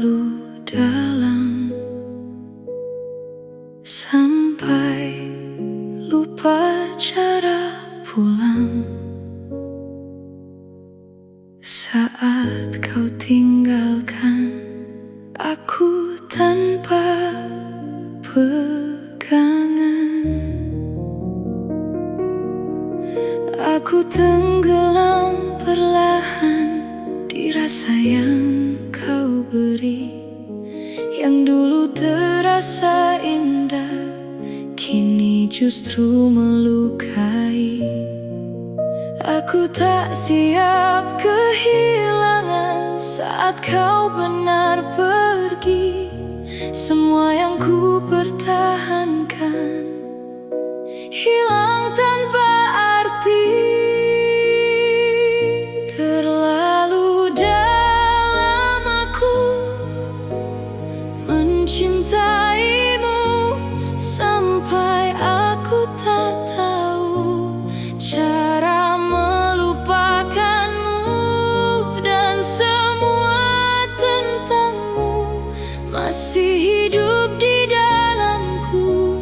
terlalu dalam sampai lupa cara pulang. Saat kau tinggalkan aku tanpa pegangan, aku tenggelam perlahan di rasa yang kau beri. Yang dulu terasa indah, kini justru melukai. Aku tak siap kehilangan saat kau benar pergi. Semua yang ku pertahankan hilang tanpa arti. Terlalu dalam aku mencintaimu sampai aku tak tahu cara melupakanmu, dan semua tentangmu masih hidup di dalamku,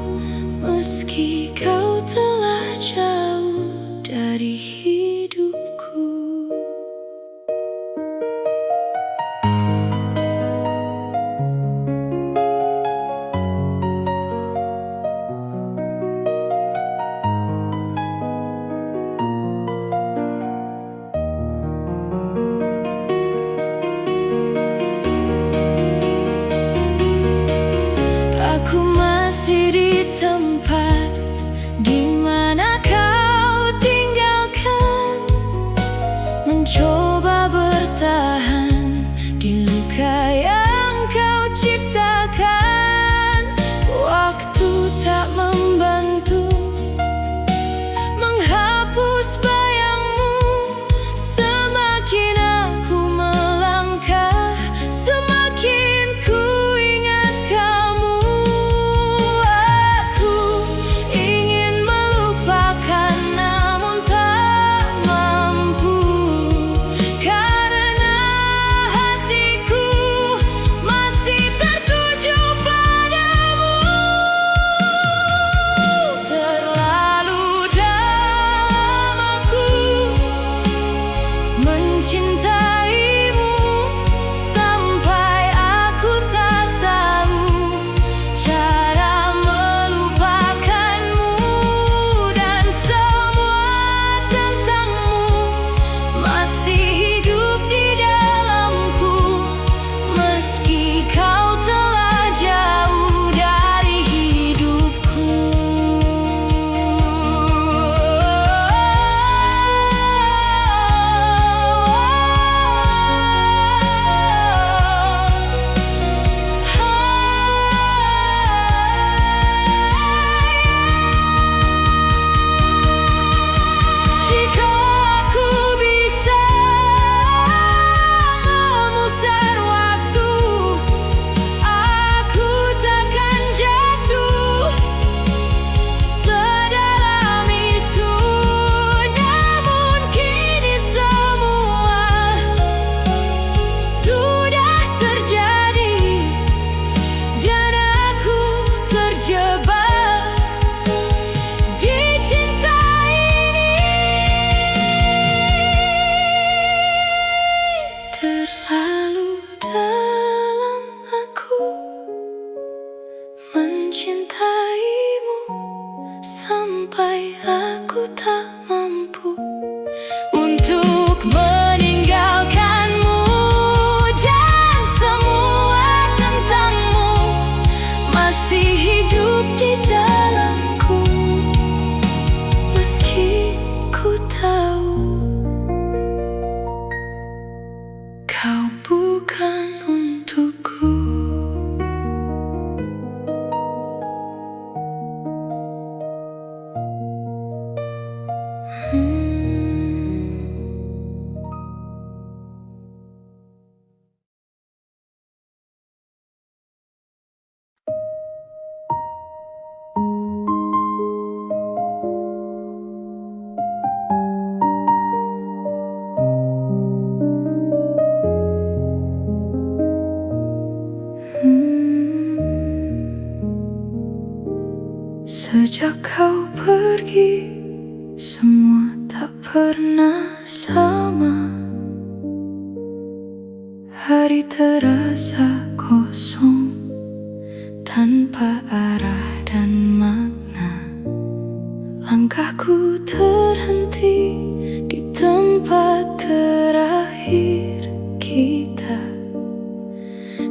meski kau telah jauh dari hidupku. Sejak kau pergi, semua tak pernah sama. Hari terasa kosong, tanpa arah dan makna. Langkahku terhenti di tempat terakhir kita.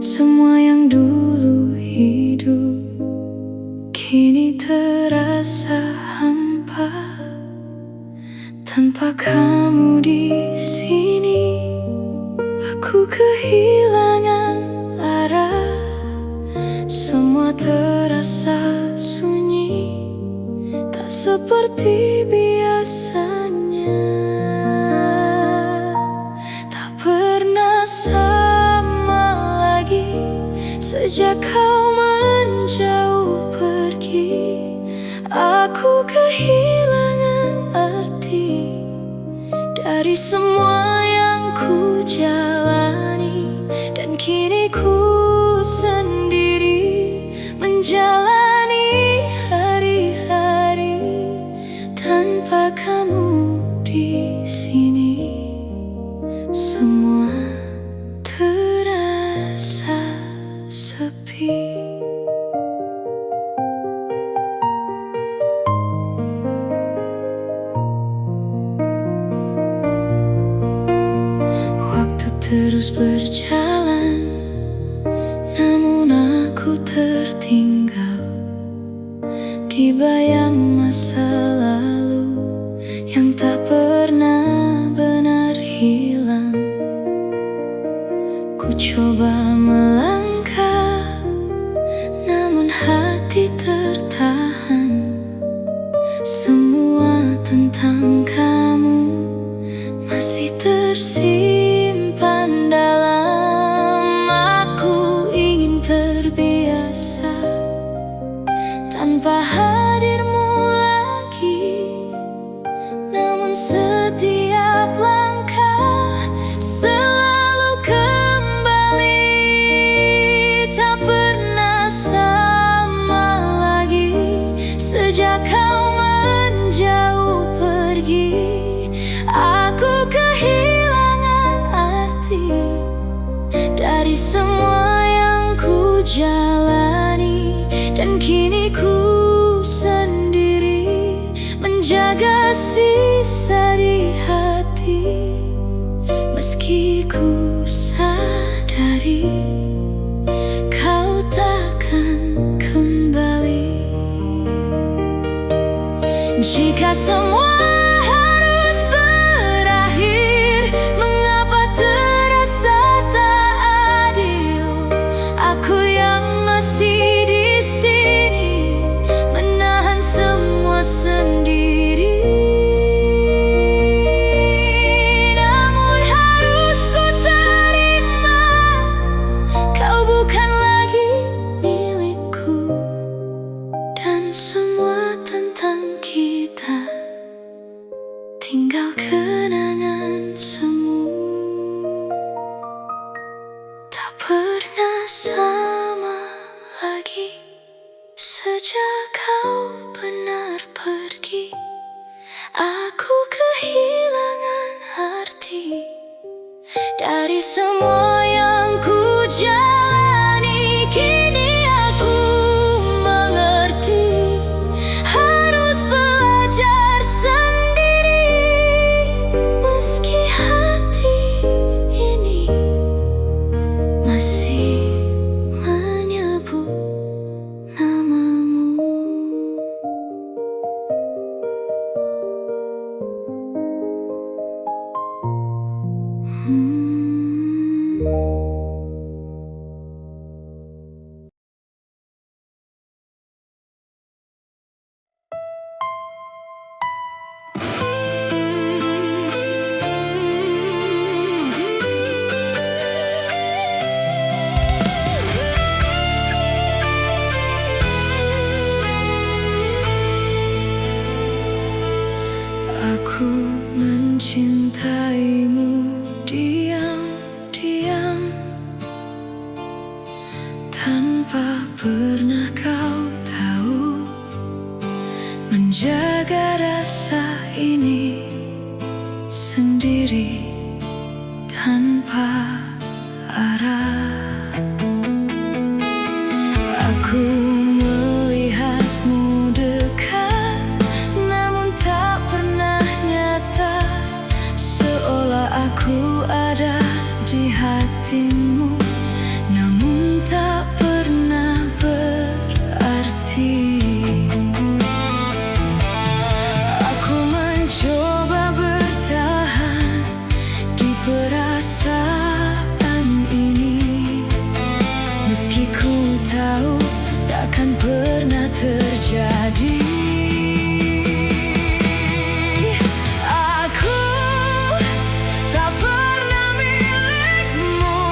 Semua yang dulu hidup kini terasa hampa. Tanpa kamu di sini, aku kehilangan arah. Semua terasa sunyi, tak seperti biasanya. Tak pernah sama lagi sejak kau menjauh pergi. Aku kehilangan arti dari semua yang ku jalani, dan kini ku sendiri menjalani hari-hari tanpa kamu di sini. Semua terasa sepi. Waktu terus berjalan, namun aku tertinggal di bayang masa lalu yang tak pernah benar hilang. Ku coba melangkah, namun hati tertahan. Semua tentang kamu masih tersimpan dalam. Aku ingin terbiasa tanpa hadirmu lagi, namun setiap langkah selalu kembali. Tak pernah sama lagi sejak kau menjauh pergi. Aku kehilangan arti dari semua yang ku jalani, dan kini ku sendiri menjaga sisa di hati. Meski ku sadari kau takkan kembali. Jika semua harus berakhir, mengapa terasa tak adil? Aku yang masih di sini menahan semua sendiri. Namun harus ku terima, kau bukan lagi milikku, dan semua tentang kita tinggal kenangan semu. Tak pernah sama lagi sejak kau benar pergi. Aku kehilangan arti dari semua yang ku jalani. Kini aku mengerti, harus belajar sendiri. Meski hati ini masih menyebut namamu. Aku mencintaimu diam-diam, tanpa pernah kau tahu. menjaga rasa ini sendiri tanpa arah. Aku melihatmu dekat, namun tak pernah nyata, seolah aku ada di hatimu, namun tak pernah berarti. Aku mencoba bertahan di perasaan ini, meski ku tahu takkan pernah terjadi. Aku tak pernah milikmu,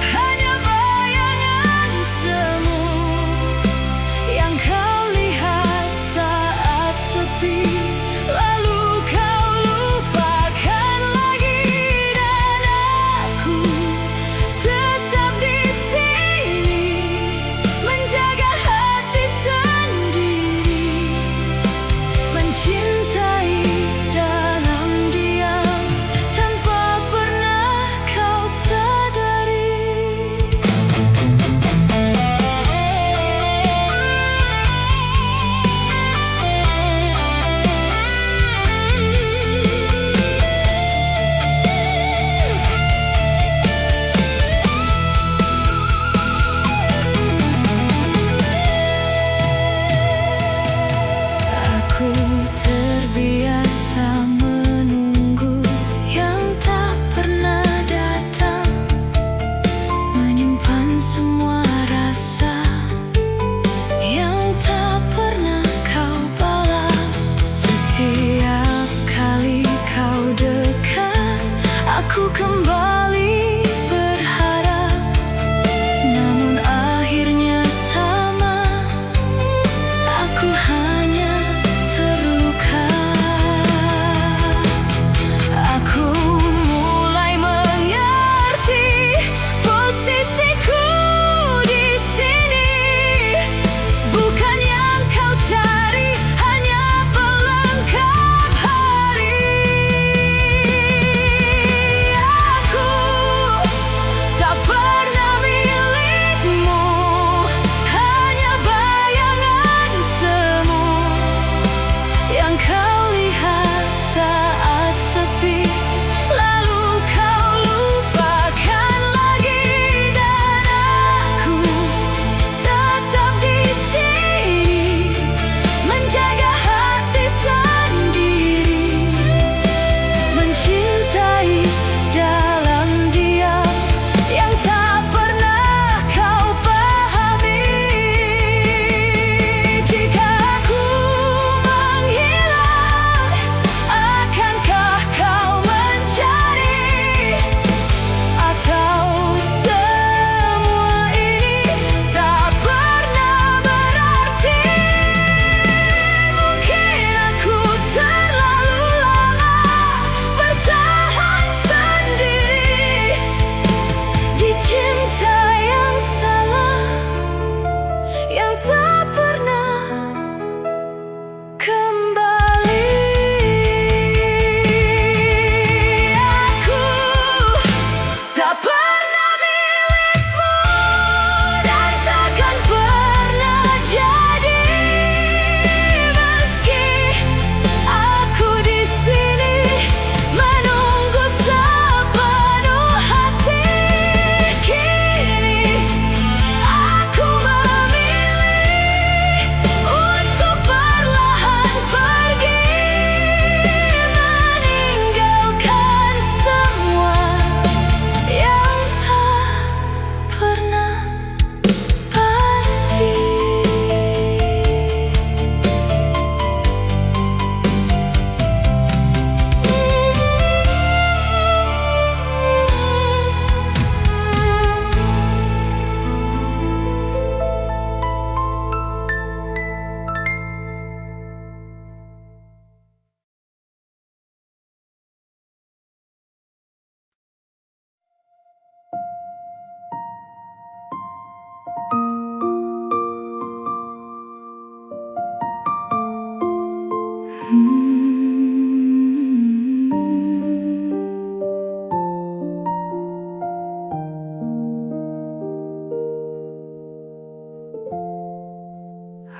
hanya bayangan semu yang kau lihat saat sepi, lalu kau lupakan lagi. Dan aku tetap di sini menjaga hati sendiri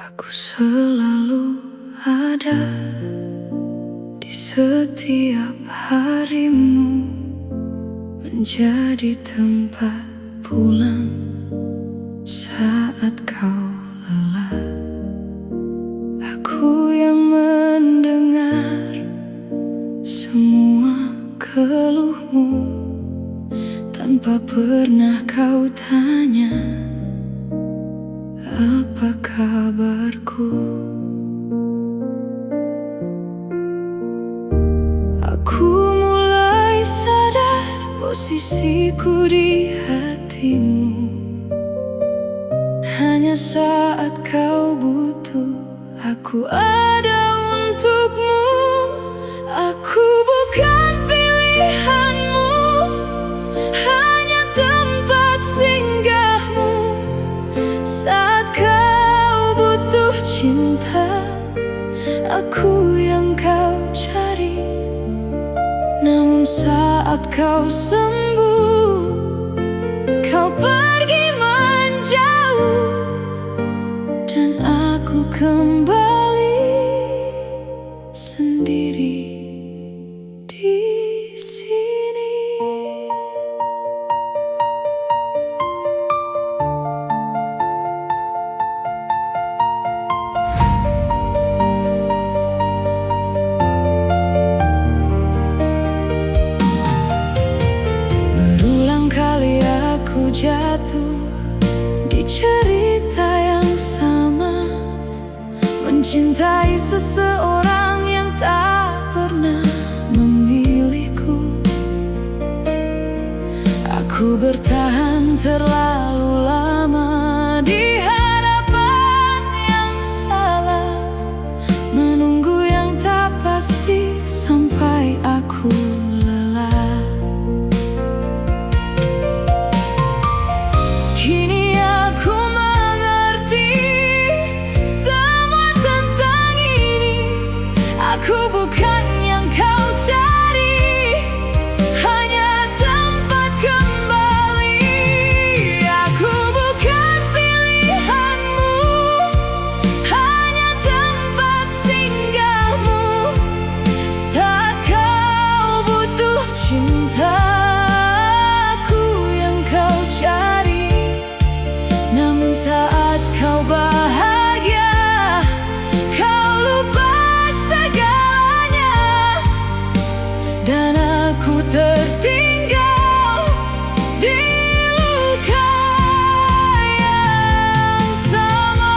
Aku selalu ada di setiap harimu, menjadi tempat pulang saat kau lelah. Aku yang mendengar semua keluhmu, tanpa pernah kau tanya apa kabarku. Aku mulai sadar posisiku di hatimu. Hanya saat kau butuh, aku ada untukmu. Aku bukan pilihanmu, hanya tempat singgahmu. Saat kau butuh cinta, aku yang kau cari. Namun saat kau sembuh, kau pergi menjauh, dan aku kembali sendiri di sini. Berulang kali aku jatuh di cerita yang sama, mencintai seseorang yang tak pernah memilihku. Aku bertahan terlalu lama di harapan yang salah, menunggu yang tak pasti sampai aku lelah. Kini aku mengerti semua tentang ini. Aku bukan yang kau cari, hanya tempat kembali. Aku bukan pilihanmu, hanya tempat singgahmu. Saat kau butuh cinta, aku yang kau cari. Namun saat kau bahagia, kau lupa segalanya, dan aku tertinggal di luka yang sama.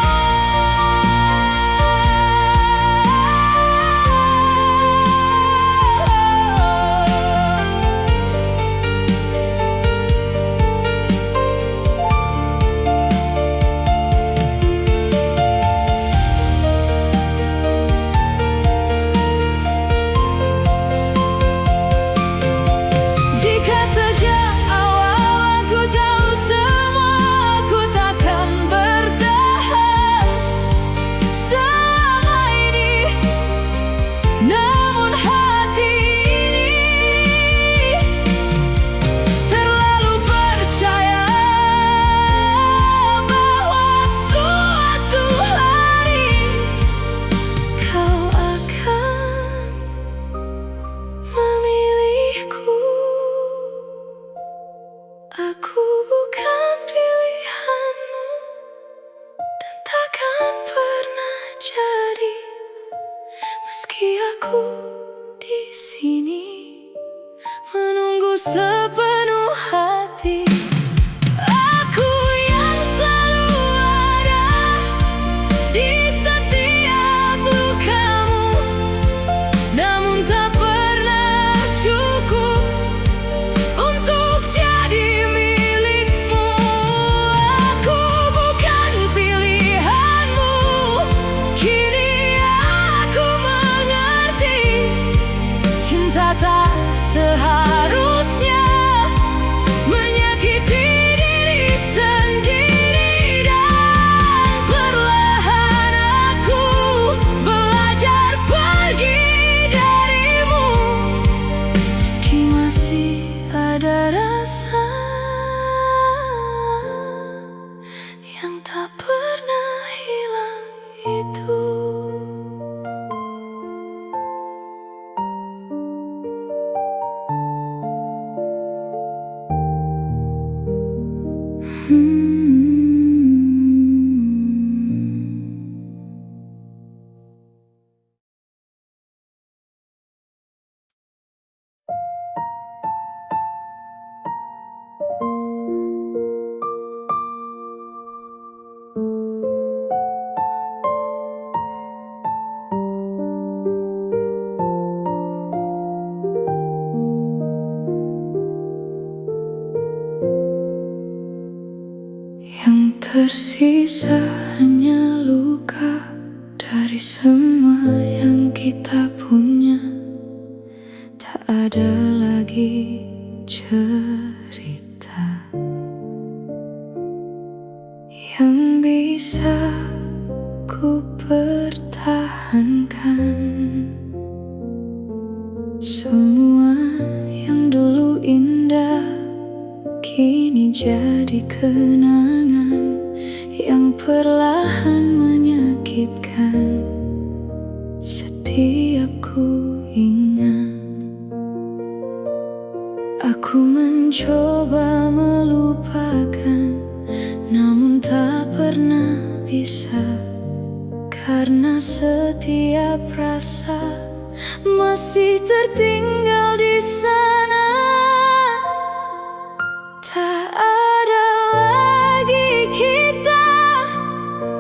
Jika sejak awal aku tahu semua, aku takkan bertahan selama ini. Namun hati ini terlalu percaya bahwa suatu hari kau akan memilihku. Aku bukan pilihanmu, dan takkan pernah jadi, meski aku di sini menunggu sepenuh hati. Aku yang selalu ada di setiap lukamu, namun tak pernah cukup untuk jadi milikmu. Aku bukan pilihanmu, kini aku mengerti. Cinta tak seharusnya Yang tersisa hanya luka dari semua yang kita punya. Tak ada lagi cerita yang bisa ku pertahankan. Semua yang dulu indah kini jadi kenangan yang perlahan menyakitkan. Setiap ku ingat, aku mencoba melupakan, namun tak pernah bisa, karena setiap rasa masih tertinggal di sana. Tak ada lagi kita,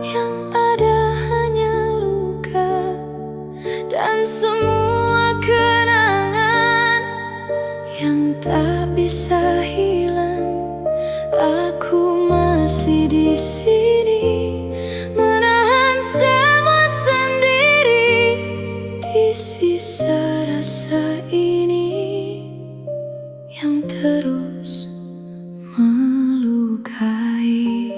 yang ada hanya luka dan semua kenangan yang tak bisa hilang. Aku masih di sini, menahan semua sendiri. Di sisa rasa ini yang terus melukai.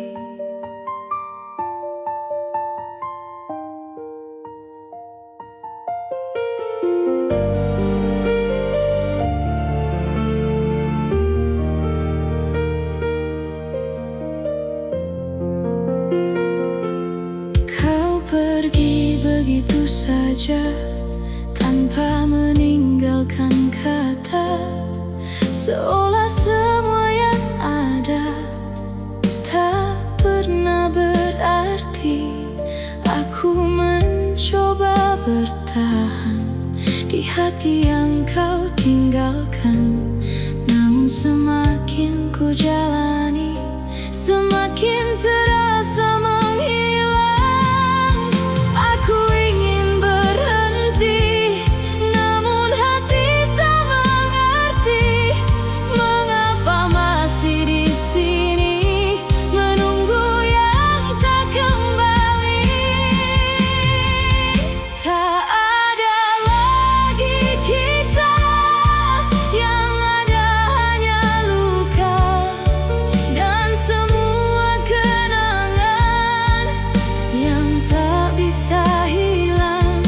Kau pergi begitu saja tanpa meninggalkan kata, seolah semua yang ada tak pernah berarti. Aku mencoba bertahan di hati yang kau tinggalkan, namun semakin ku jalani, semakin terasa menghilang. Aku ingin berhenti, namun hati tak mengerti. Mengapa masih di sini, menunggu yang tak kembali. Tak ada lagi kita, yang ada hanya luka dan semua kenangan yang tak bisa hilang.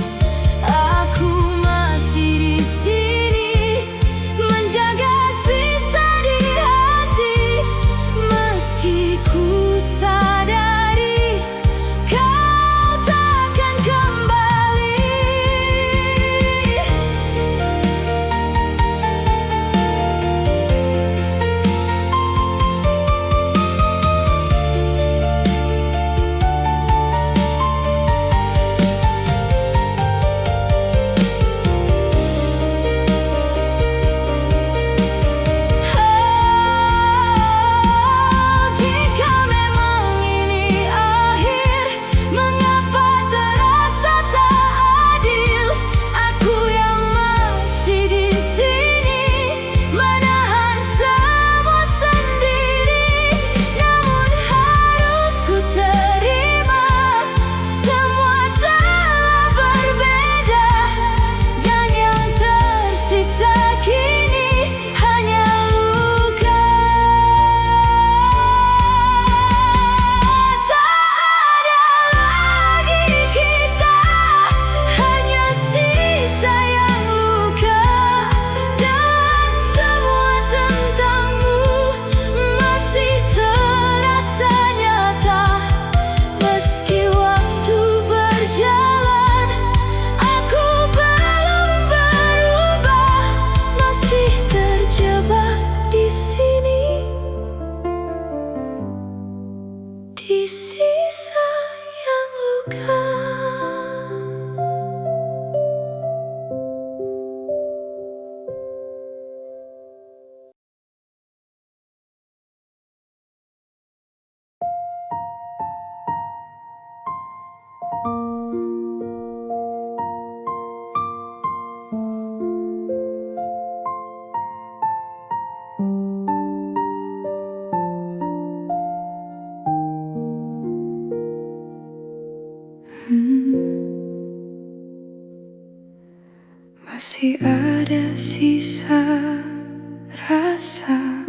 Aku masih di sini, menjaga sisa di hati, meski ku sadari kau takkan kembali. Jika memang ini akhir, mengapa terasa tak adil? Aku yang masih di sini, menahan semua sendiri. Namun harus ku terima, semua telah berbeda, dan yang tersisa kini hanya luka. Tak ada lagi kita, hanya sisa yang luka, dan semua tentangmu masih terasa nyata. Meski waktu berjalan, aku belum berubah, masih terjebak di sini, di sisa yang luka. masih ada sisa rasa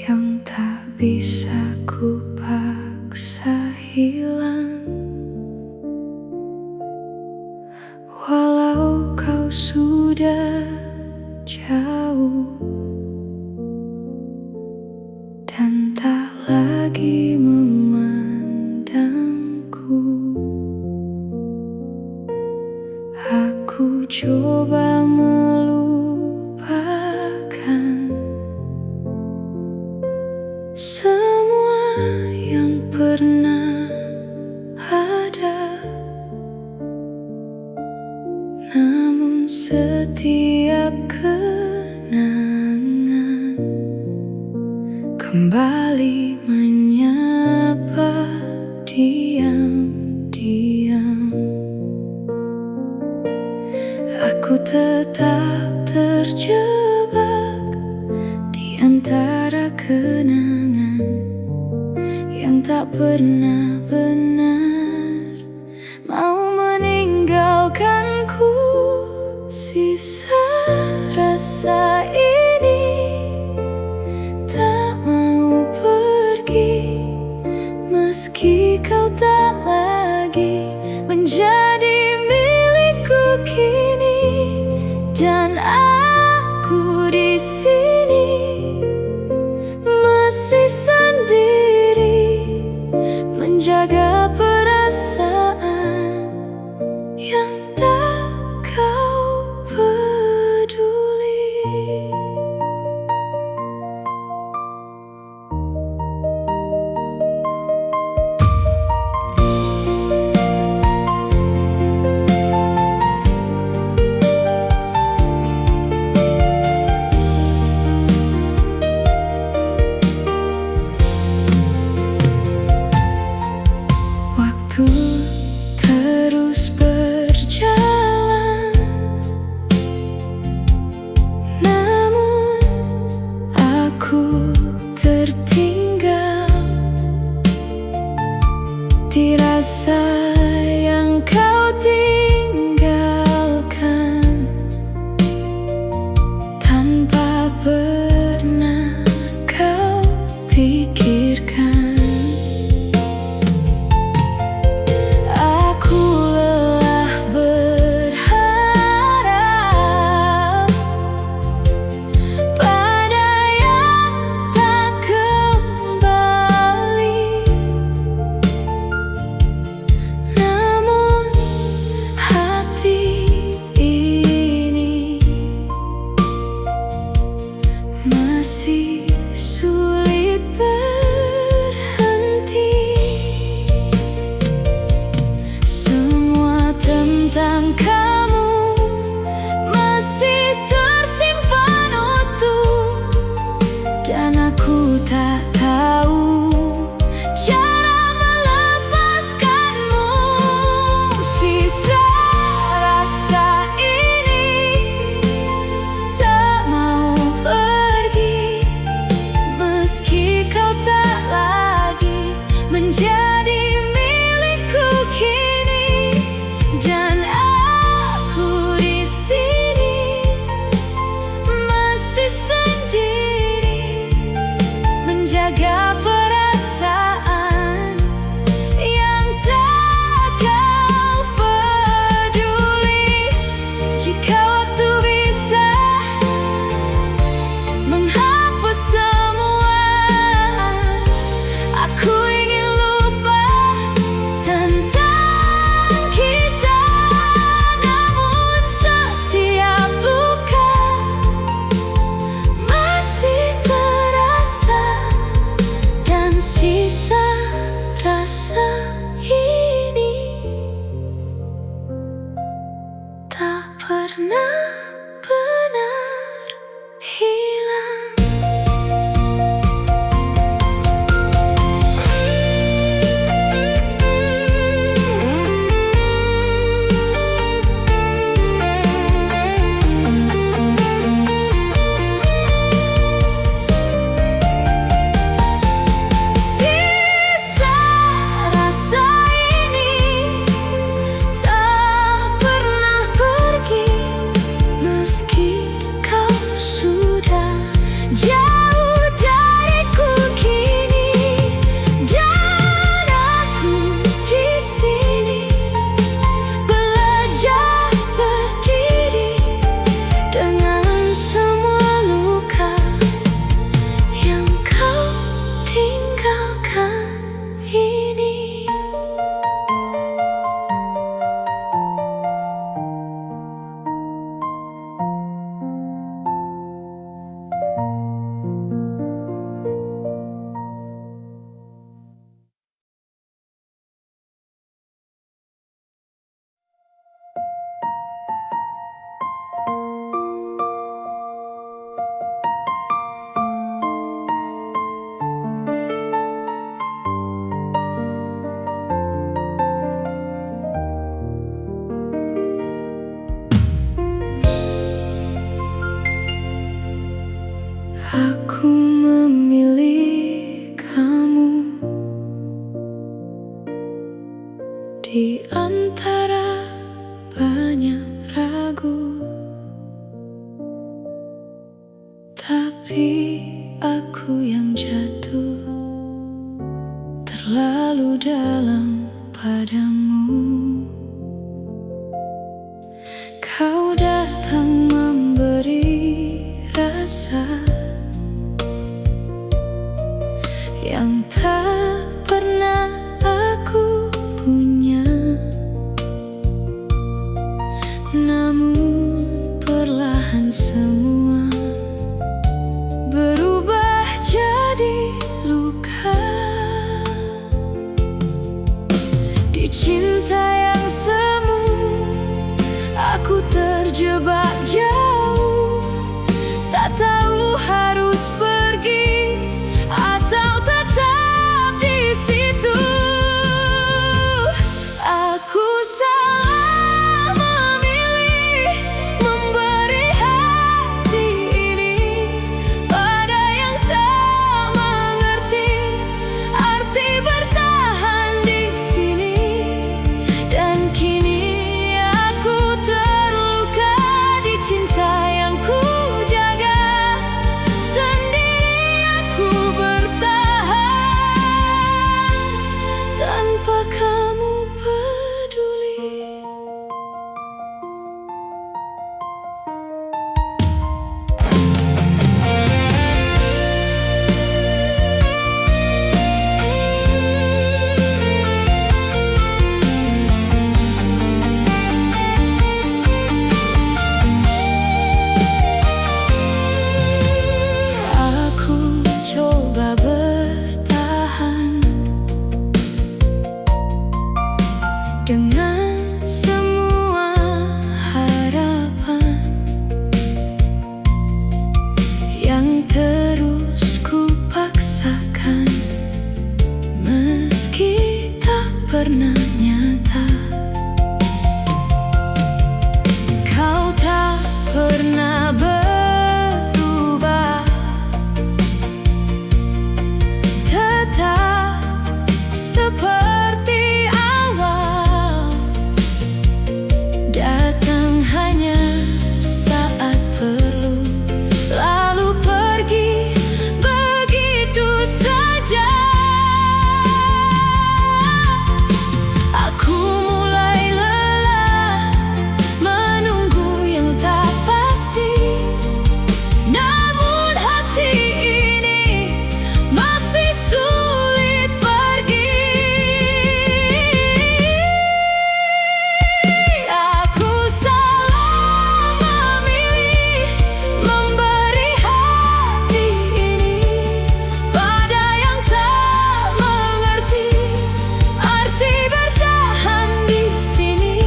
yang tak bisa ku paksa hilang. Walau kau sudah jauh dan tak lagi memandangku, aku coba melupakan semua yang pernah ada. Namun setiap kenangan kembali menyapa diam-diam. Aku tetap terjebak di antara kenangan yang tak pernah benar mau meninggalkanku. Sisa rasa ini tak mau pergi, meski kau tak lagi menjadi milikku kini. Dan aku di sini masih sendiri, menjaga perasaan yang tak kau peduli. Waktu terus berjalan, namun aku tertinggal di rasa yang kau tinggalkan, tanpa pernah kau pikirkan. Masih sulit berhenti, semua tentang kamu masih tersimpan utuh, dan aku tak tahu cara melepaskanmu. Sisa rasa ini tak mau pergi, meski kau tak lagi menjadi milikku kini. Dan aku di sini masih sendiri, menjaga perasaan yang tak kau peduli. Jika waktu bisa menghapus semua, aku ingin lupa tentang kita. Namun setiap luka masih terasa di antara banyak ragu, tapi aku yang jatuh terlalu dalam padamu. Kau datang memberi rasa yang tak pernah aku punya, namun perlahan semua berubah jadi luka. Di cinta yang semu aku terjebak jauh, tak tahu harus pergi atau tetap di situ. Aku salah memilih memberi hati ini pada yang tak mengerti arti bertahan di sini, dan kini aku terluka di cinta yang ku jaga. Sendiri aku bertahan tanpa kamu peduli. Aku coba bertahan dengan semua harapan yang terus ku paksakan, meski tak pernah nyata. Kau tak pernah berubah, tetap seperti awal. Datang hanya saat perlu, lalu pergi begitu saja. Aku mulai lelah menunggu yang tak pasti, namun hati ini masih sulit pergi. Aku salah memilih memberi hati ini pada yang tak mengerti arti bertahan di sini,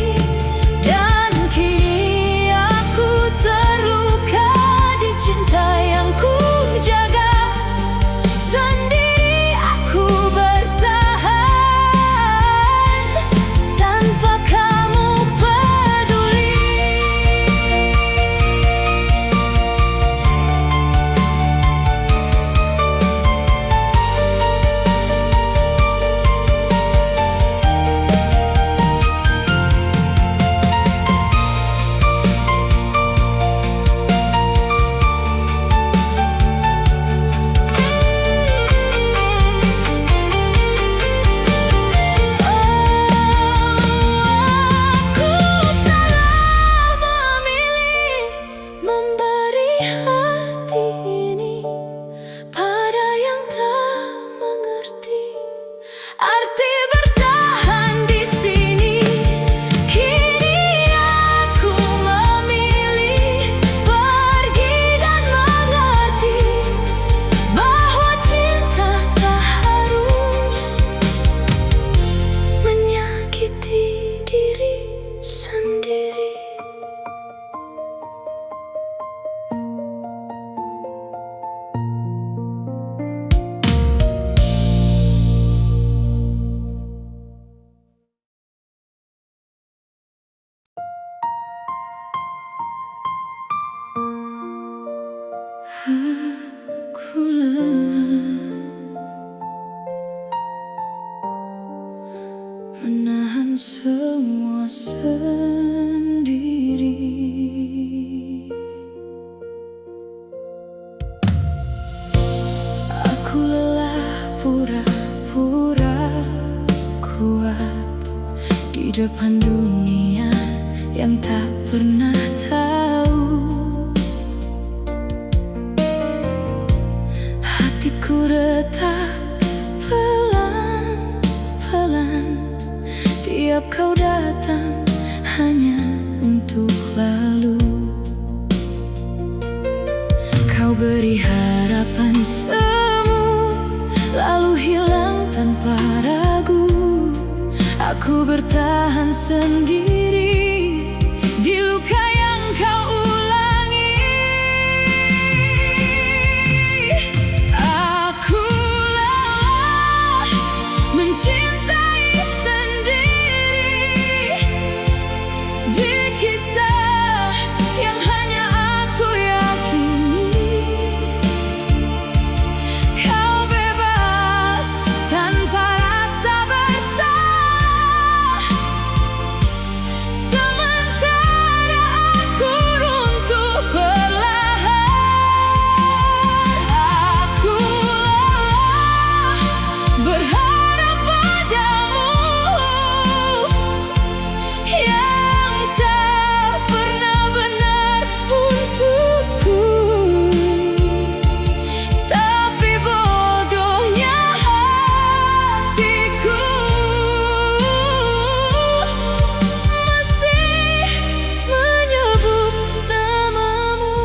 dan kini aku terluka di cinta yang ku jaga. Sendiri aku bertahan tanpa kamu peduli. Aku salah memilih memberi hati ini pada yang tak mengerti arti bertahan di sini. Kini aku memilih pergi dan mengerti bahwa cinta tak harus menyakiti diri sendiri. Aku lelah menahan semua sendiri. Aku lelah pura-pura kuat di depan dunia yang tak pernah tahu. Hatiku retak pelan-pelan tiap kau datang hanya untuk lalu. Kau beri harapan semu, lalu hilang tanpa ragu. Aku bertahan sendiri di luka yang kau ulangi. Aku lelah mencintai sendiri di kisah yang hanya aku yakini. Kau bebas tanpa rasa bersalah, sementara aku runtuh perlahan. Aku lelah berharap padamu yang tak pernah benar untukku, tapi bodohnya hatiku masih menyebut namamu.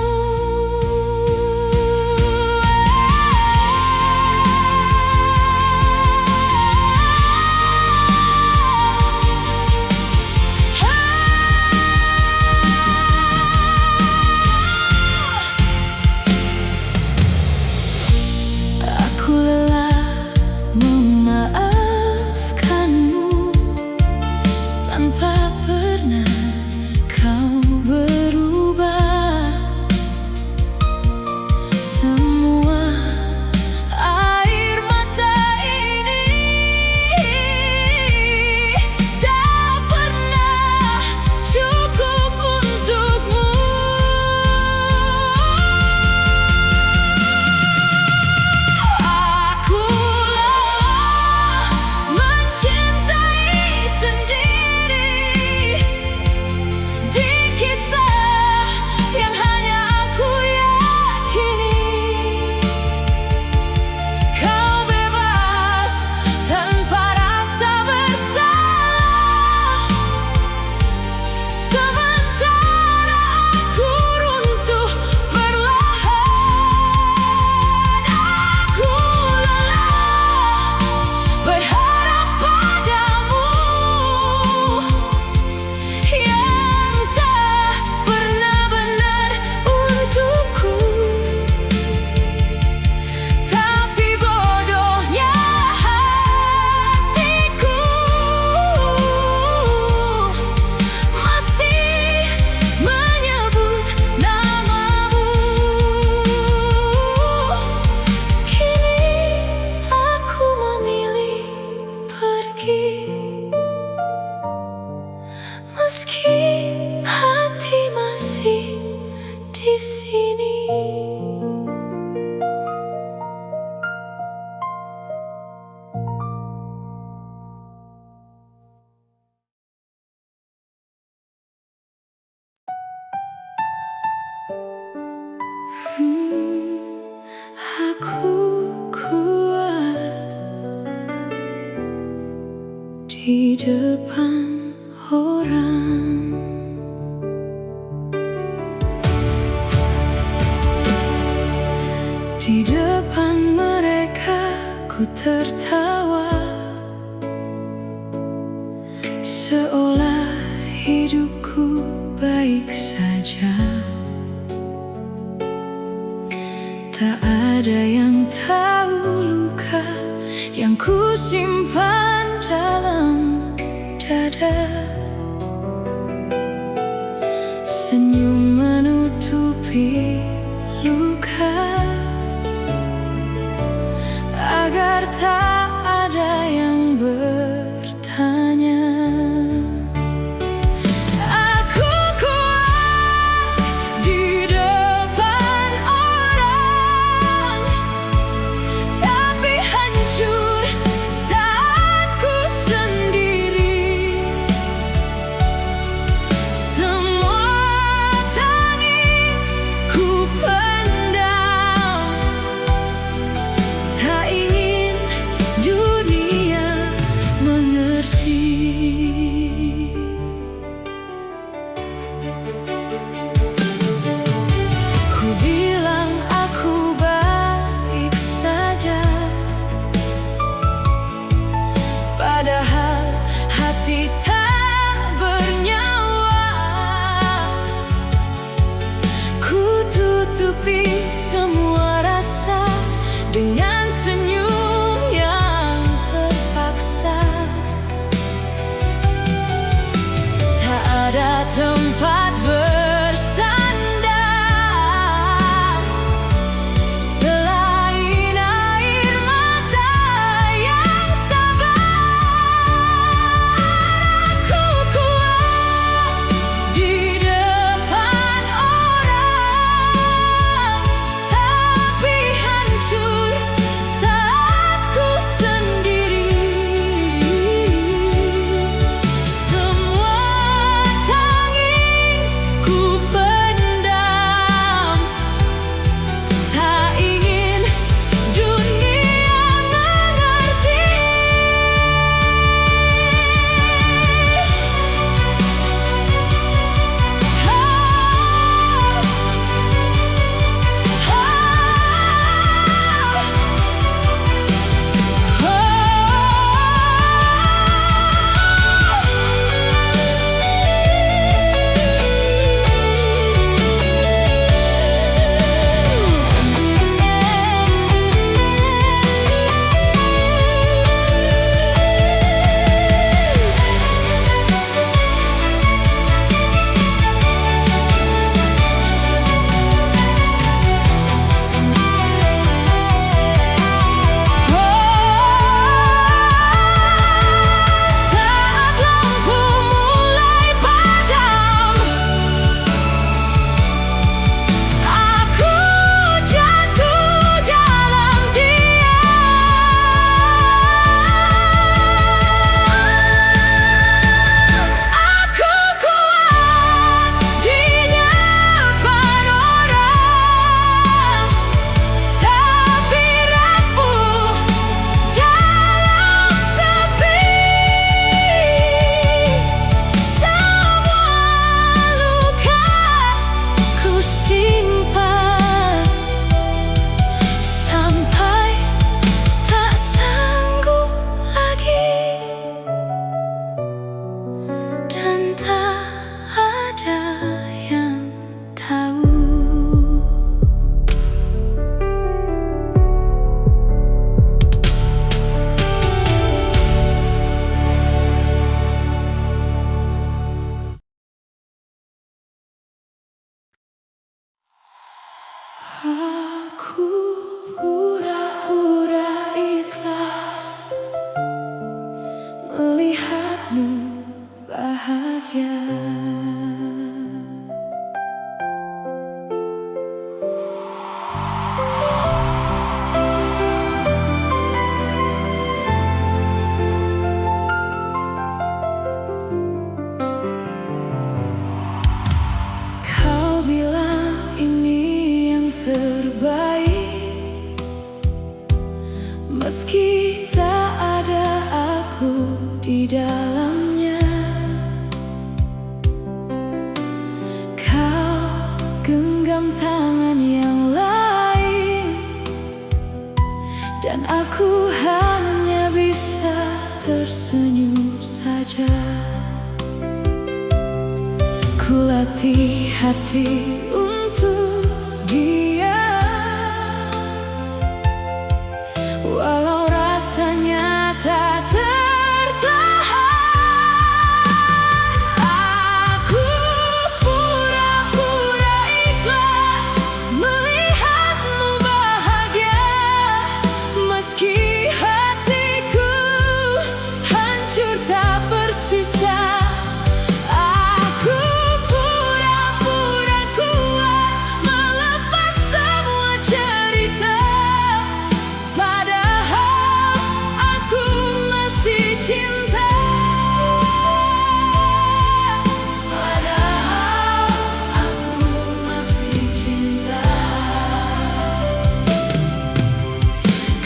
Aku lelah memaafkanmu tanpa pernah kau berubah. Semua air mata ini tak pernah cukup untukmu. Aku lelah mencintai sendiri di kisah yang hanya aku yakini. Kau bebas tanpa rasa bersalah, sementara aku runtuh perlahan. Aku lelah berharap padamu yang tak pernah benar untukku, tapi bodohnya hatiku masih menyebut namamu. Kini aku memilih pergi, meski hati masih di sini. Aku kuat di depan orang, di depan mereka ku tertawa, seolah hidupku baik saja. Tak ada yang tahu luka yang ku simpan dalam dada. Senyum menutupi luka agar tak ada yang bertanya. hanya bisa tersenyum saja. Kulatih hati untuk dia, walau rasanya tak tertahan. Aku pura-pura ikhlas melihatmu bahagia, meski hatiku hancur tak bersisa. Aku pura-pura kuat melepas semua cerita, padahal aku masih cinta. Padahal aku masih cinta.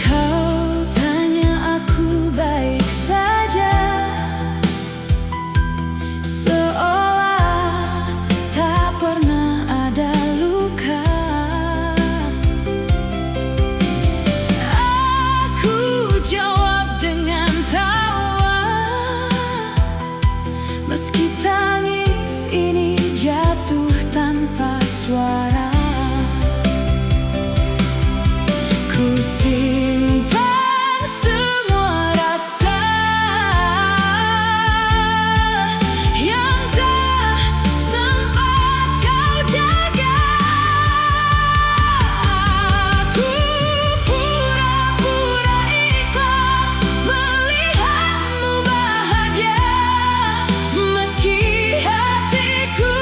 Kau tanya aku baik saja, seolah tak pernah ada luka. Aku jawab dengan tawa, meski tangis ini jatuh tanpa suara. Ku simpan semua rasa yang tak sempat kau jaga. Aku pura-pura ikhlas melihatmu bahagia, meski hatiku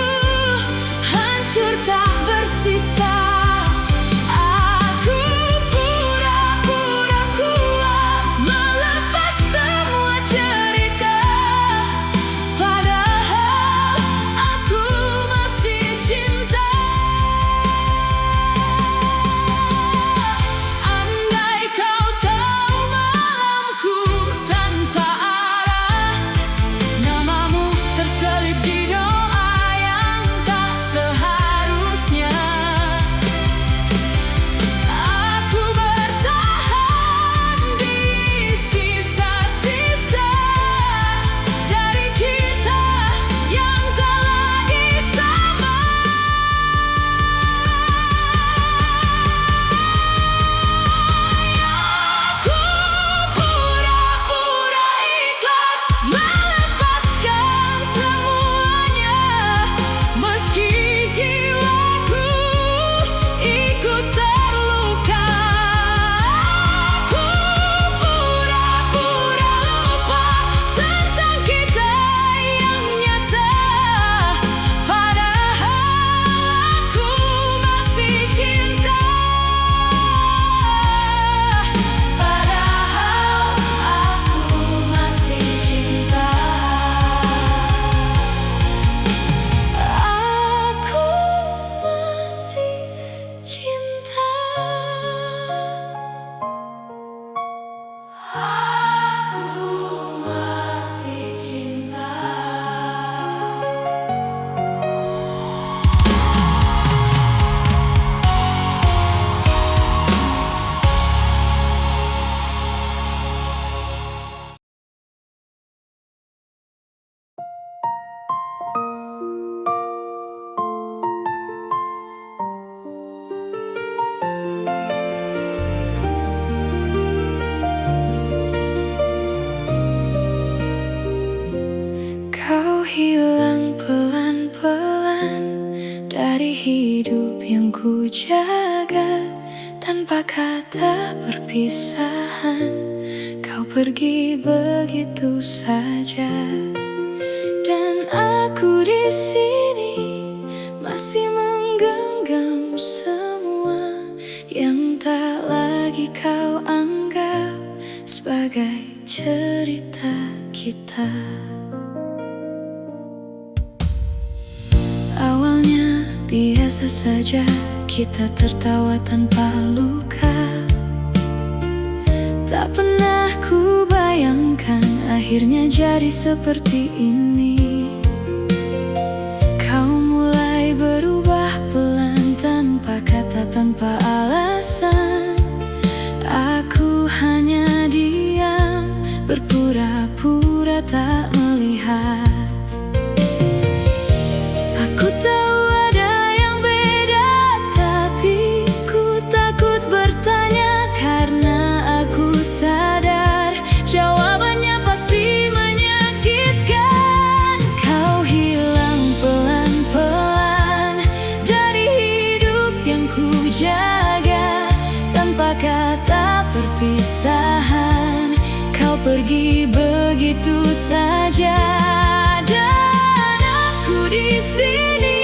hancur tak bersisa. Aku pura-pura kuat melepas semua cerita, padahal aku masih cinta. Andai kau tahu malamku tanpa arah, namamu terselip di doa yang tak seharusnya. Aku bertahan di sisa-sisa dari kita yang tak lagi sama. Aku pura-pura ikhlas melepaskan semuanya, meski jiwaku ikut terluka. Aku pura-pura lupa tentang kita yang nyata, padahal aku masih cinta. Padahal aku masih cinta. Aku masih cinta. Aku masih cinta. Kau hilang pelan-pelan dari hidup yang ku jaga. Tanpa kata perpisahan, kau pergi begitu saja. Dan aku di sini masih menggenggam semua yang tak lagi kau anggap sebagai cerita kita. Awalnya biasa saja, kita tertawa tanpa luka. Tak pernah ku bayangkan akhirnya jadi seperti ini. Kau mulai berubah pelan tanpa kata, tanpa alasan. Aku hanya di tak melihat. Aku tahu ada yang beda, tapi ku takut bertanya karena aku sadar jawabannya pasti menyakitkan. Kau hilang pelan-pelan dari hidup yang ku jaga, tanpa kata perpisahan. Kau pergi begitu saja, dan aku di sini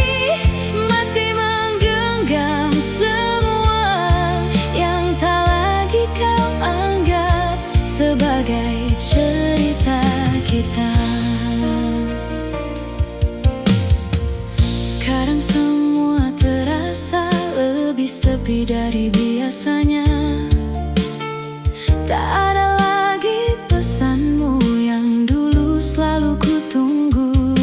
masih menggenggam semua yang tak lagi kau anggap sebagai cerita kita. Sekarang semua terasa lebih sepi dari biasanya. Tak ada lagi pesanmu yang dulu selalu ku tunggu.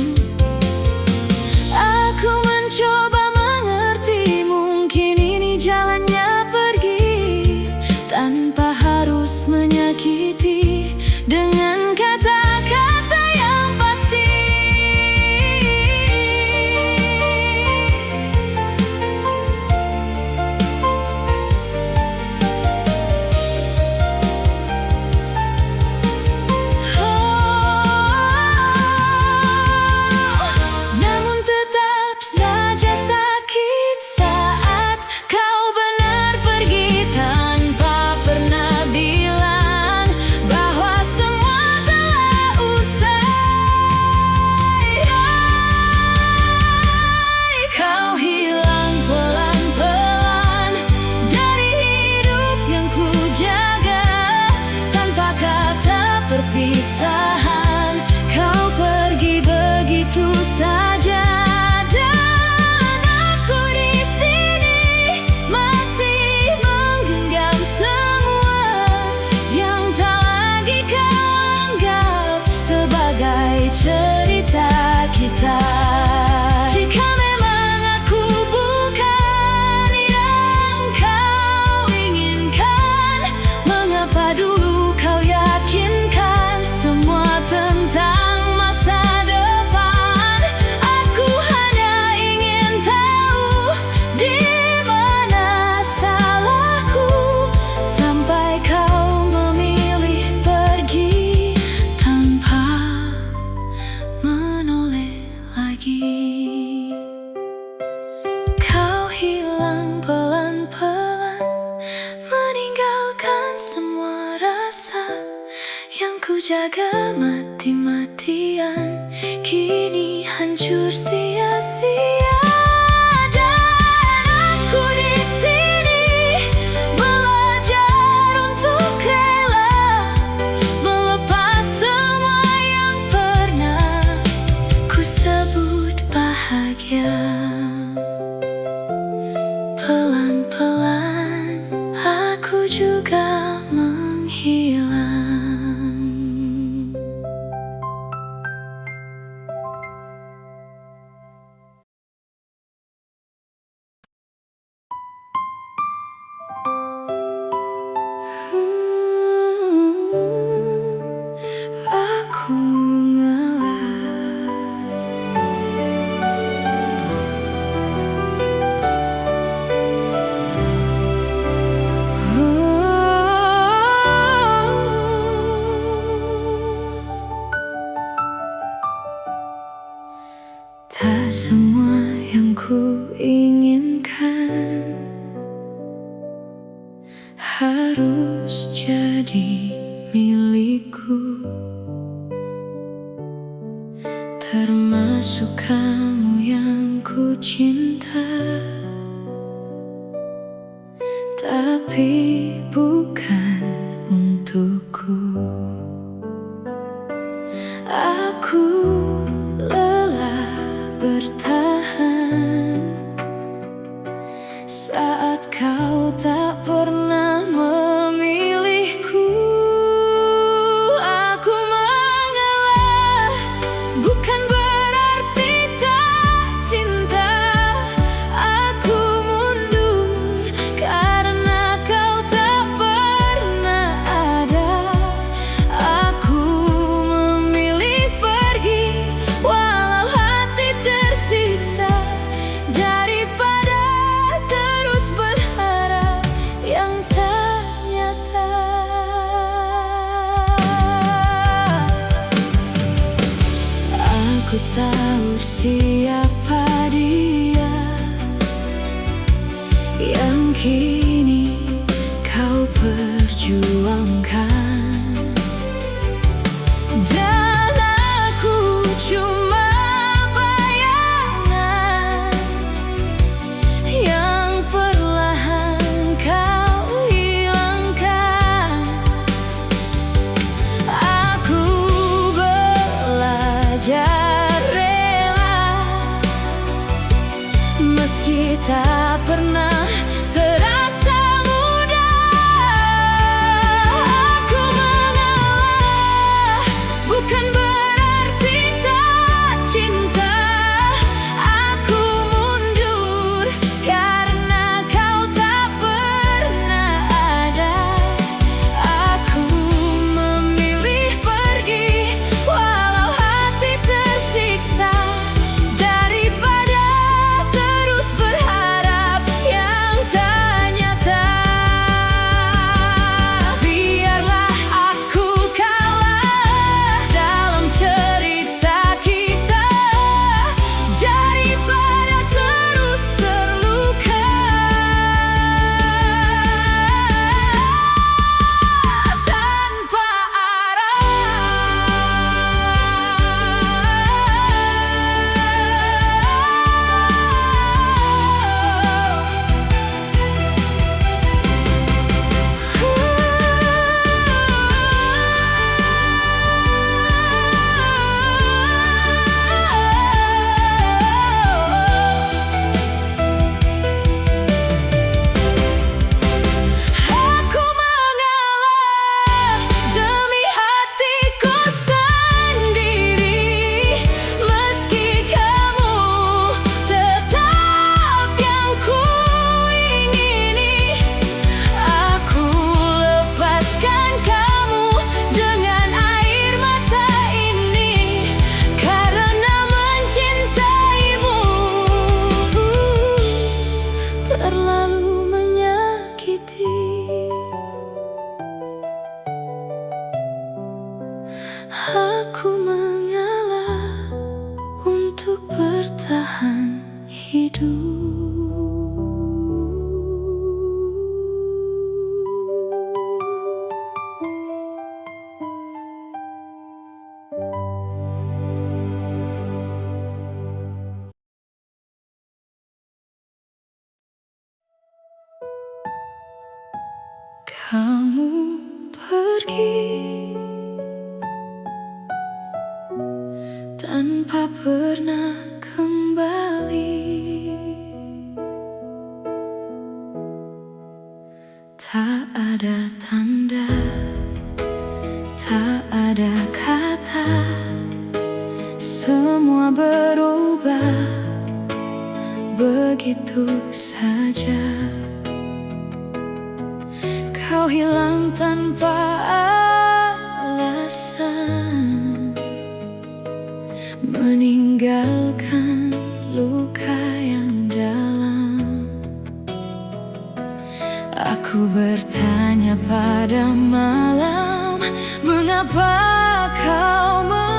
Aku mencoba mengerti, mungkin ini jalannya pergi tanpa harus menyakiti dengan kata-kata yang pasti. Namun tetap saja sakit saat kau benar pergi tanpa pernah bilang bahwa semua telah usai. Kau hilang pelan-pelan dari hidup yang ku jaga, tanpa kata perpisahan. Kau pergi begitu saja, dan aku di sini masih menggenggam semua yang tak lagi kau anggap sebagai cerita kita. Jika memang aku bukan yang kau inginkan, mengapa dulu kau yakinkan semua tentang masa depan? Aku hanya ingin tahu di mana salahku sampai kau memilih pergi tanpa menoleh lagi. Kau hilang pelan-pelan, meninggalkan semua rasa yang ku jaga mati-matian, kini hancur sia-sia. Dan aku di sini belajar untuk rela melepas semua yang pernah ku sebut bahagia. Pelan-pelan aku juga menghilang. Aku tak semua yang ku inginkan harus jadi milikku, termasuk kamu yang ku cinta. Tapi bukan untukku. Aku lelah bertahan saat kau tak pernah memilihku. Aku mengalah bukan berarti tak cinta, Aku tahu siapa dia yang kini kau perjuangkan, dan aku cuma bayangan yang perlahan kau hilangkan. Aku belajar rela meski tak pernah terasa mudah. Aku mengalah bukan berarti tak cinta. Aku mundur karena kau tak pernah ada. Aku memilih pergi walau hati tersiksa, daripada terus berharap yang tak nyata. Biarlah aku kalah dalam cerita kita, daripada terus terluka tanpa aku mengalah demi hatiku sendiri, meski kamu tetap yang ku ingini. Aku lepaskan kamu dengan air mata ini, karena mencintaimu terlalu menyakiti. Aku mengalah untuk bertahan hidup. Kamu pergi tanpa pernah kembali. Tak ada tanda, tak ada kata, semua berubah begitu saja. Kau hilang tanpa alasan, meninggalkan luka yang dalam. Aku bertanya pada malam, mengapa kau menghilang?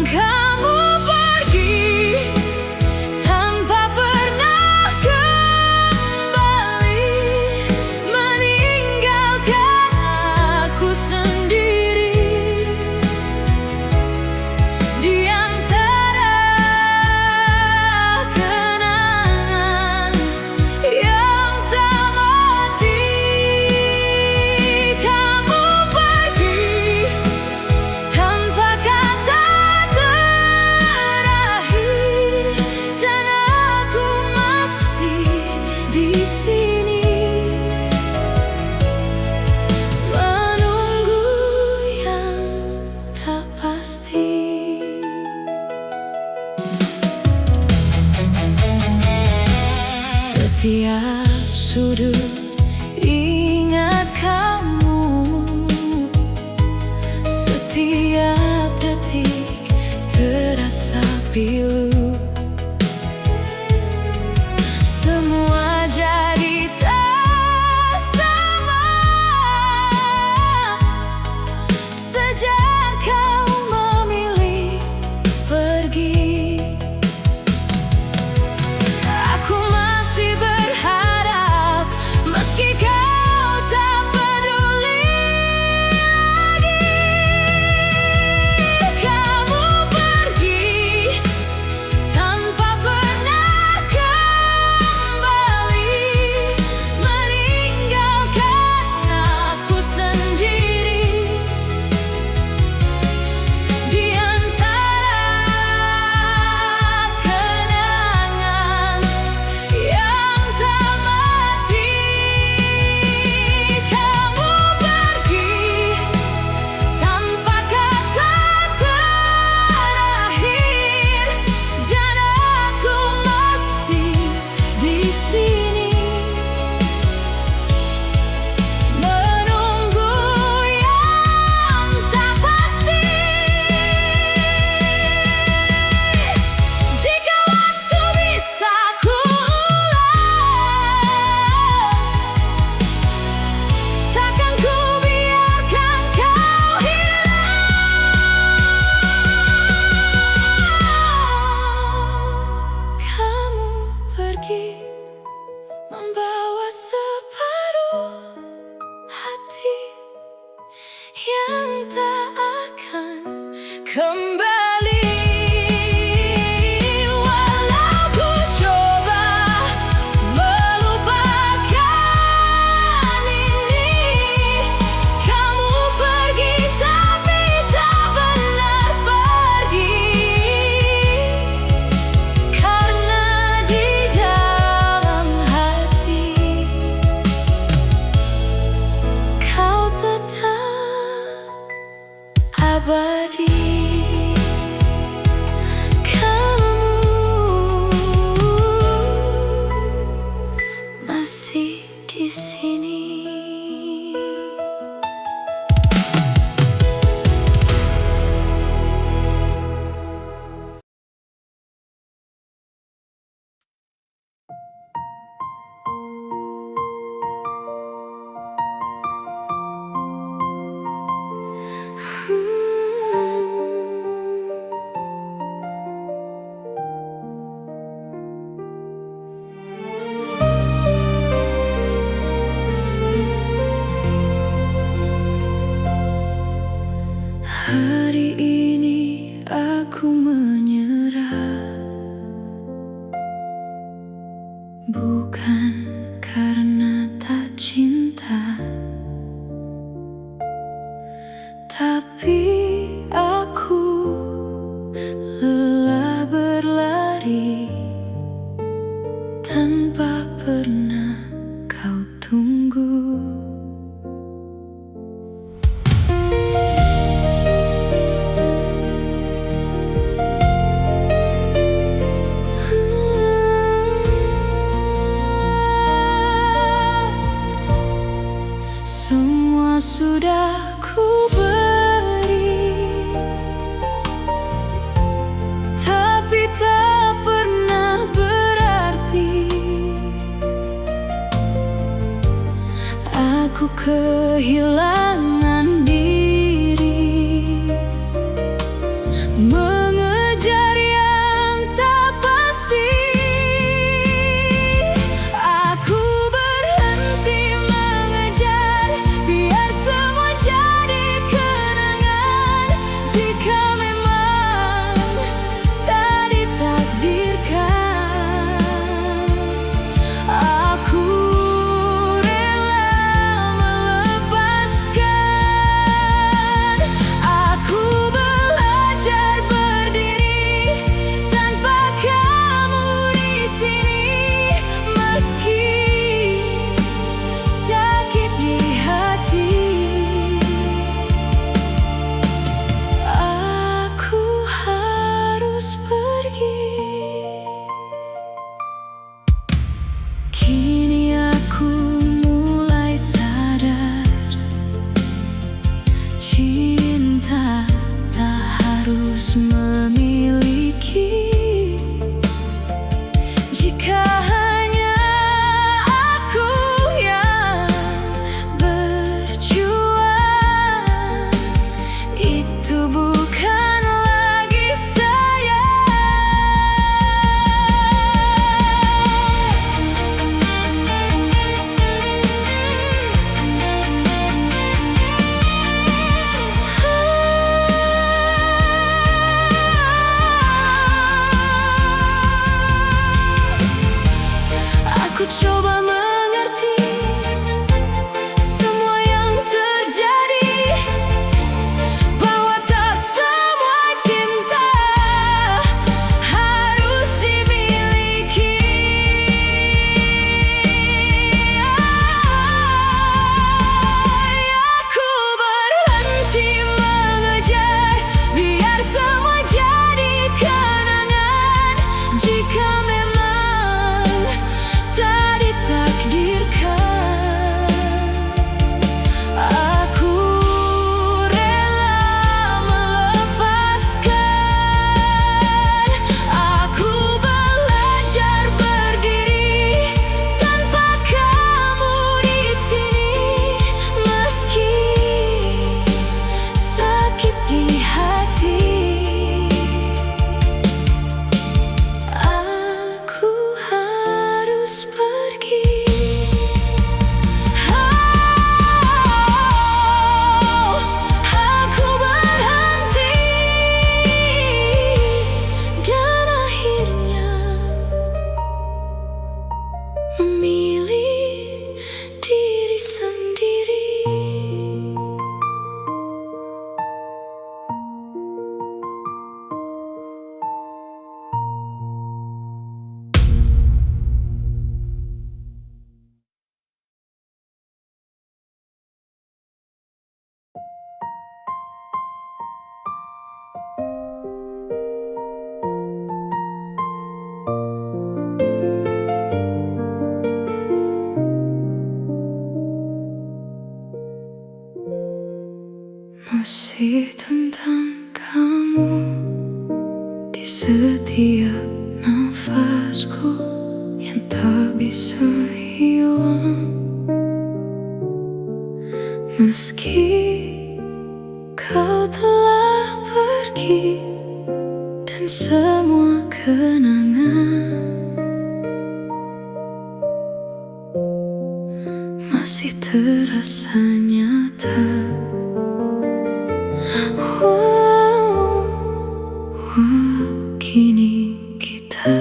Kamu pergi tanpa pernah kembali, meninggalkan aku sendiri di antara kenangan yang tak mati. Kamu yang tak akan kembali. Walau ku coba melupakan ini, kamu pergi tapi tak benar pergi. Karena di dalam hati kau tetap abadi. Masih di sini. Hari ini aku menyerah, bukan karena tak cinta, tapi aku lelah berlari tanpa pernah kau tunggu. Semua sudah ku beri, tapi tak pernah berarti. Aku kehilangan diri, mengejar yang tak pasti. Aku berhenti mengejar, biar semua jadi kenangan. Jika memang tak ditakdirkan, aku rela melepaskan. Masih tentang kamu di setiap nafasku yang tak bisa hilang. Meski kau telah pergi dan semua kenangan masih terasa nyata. Kini kita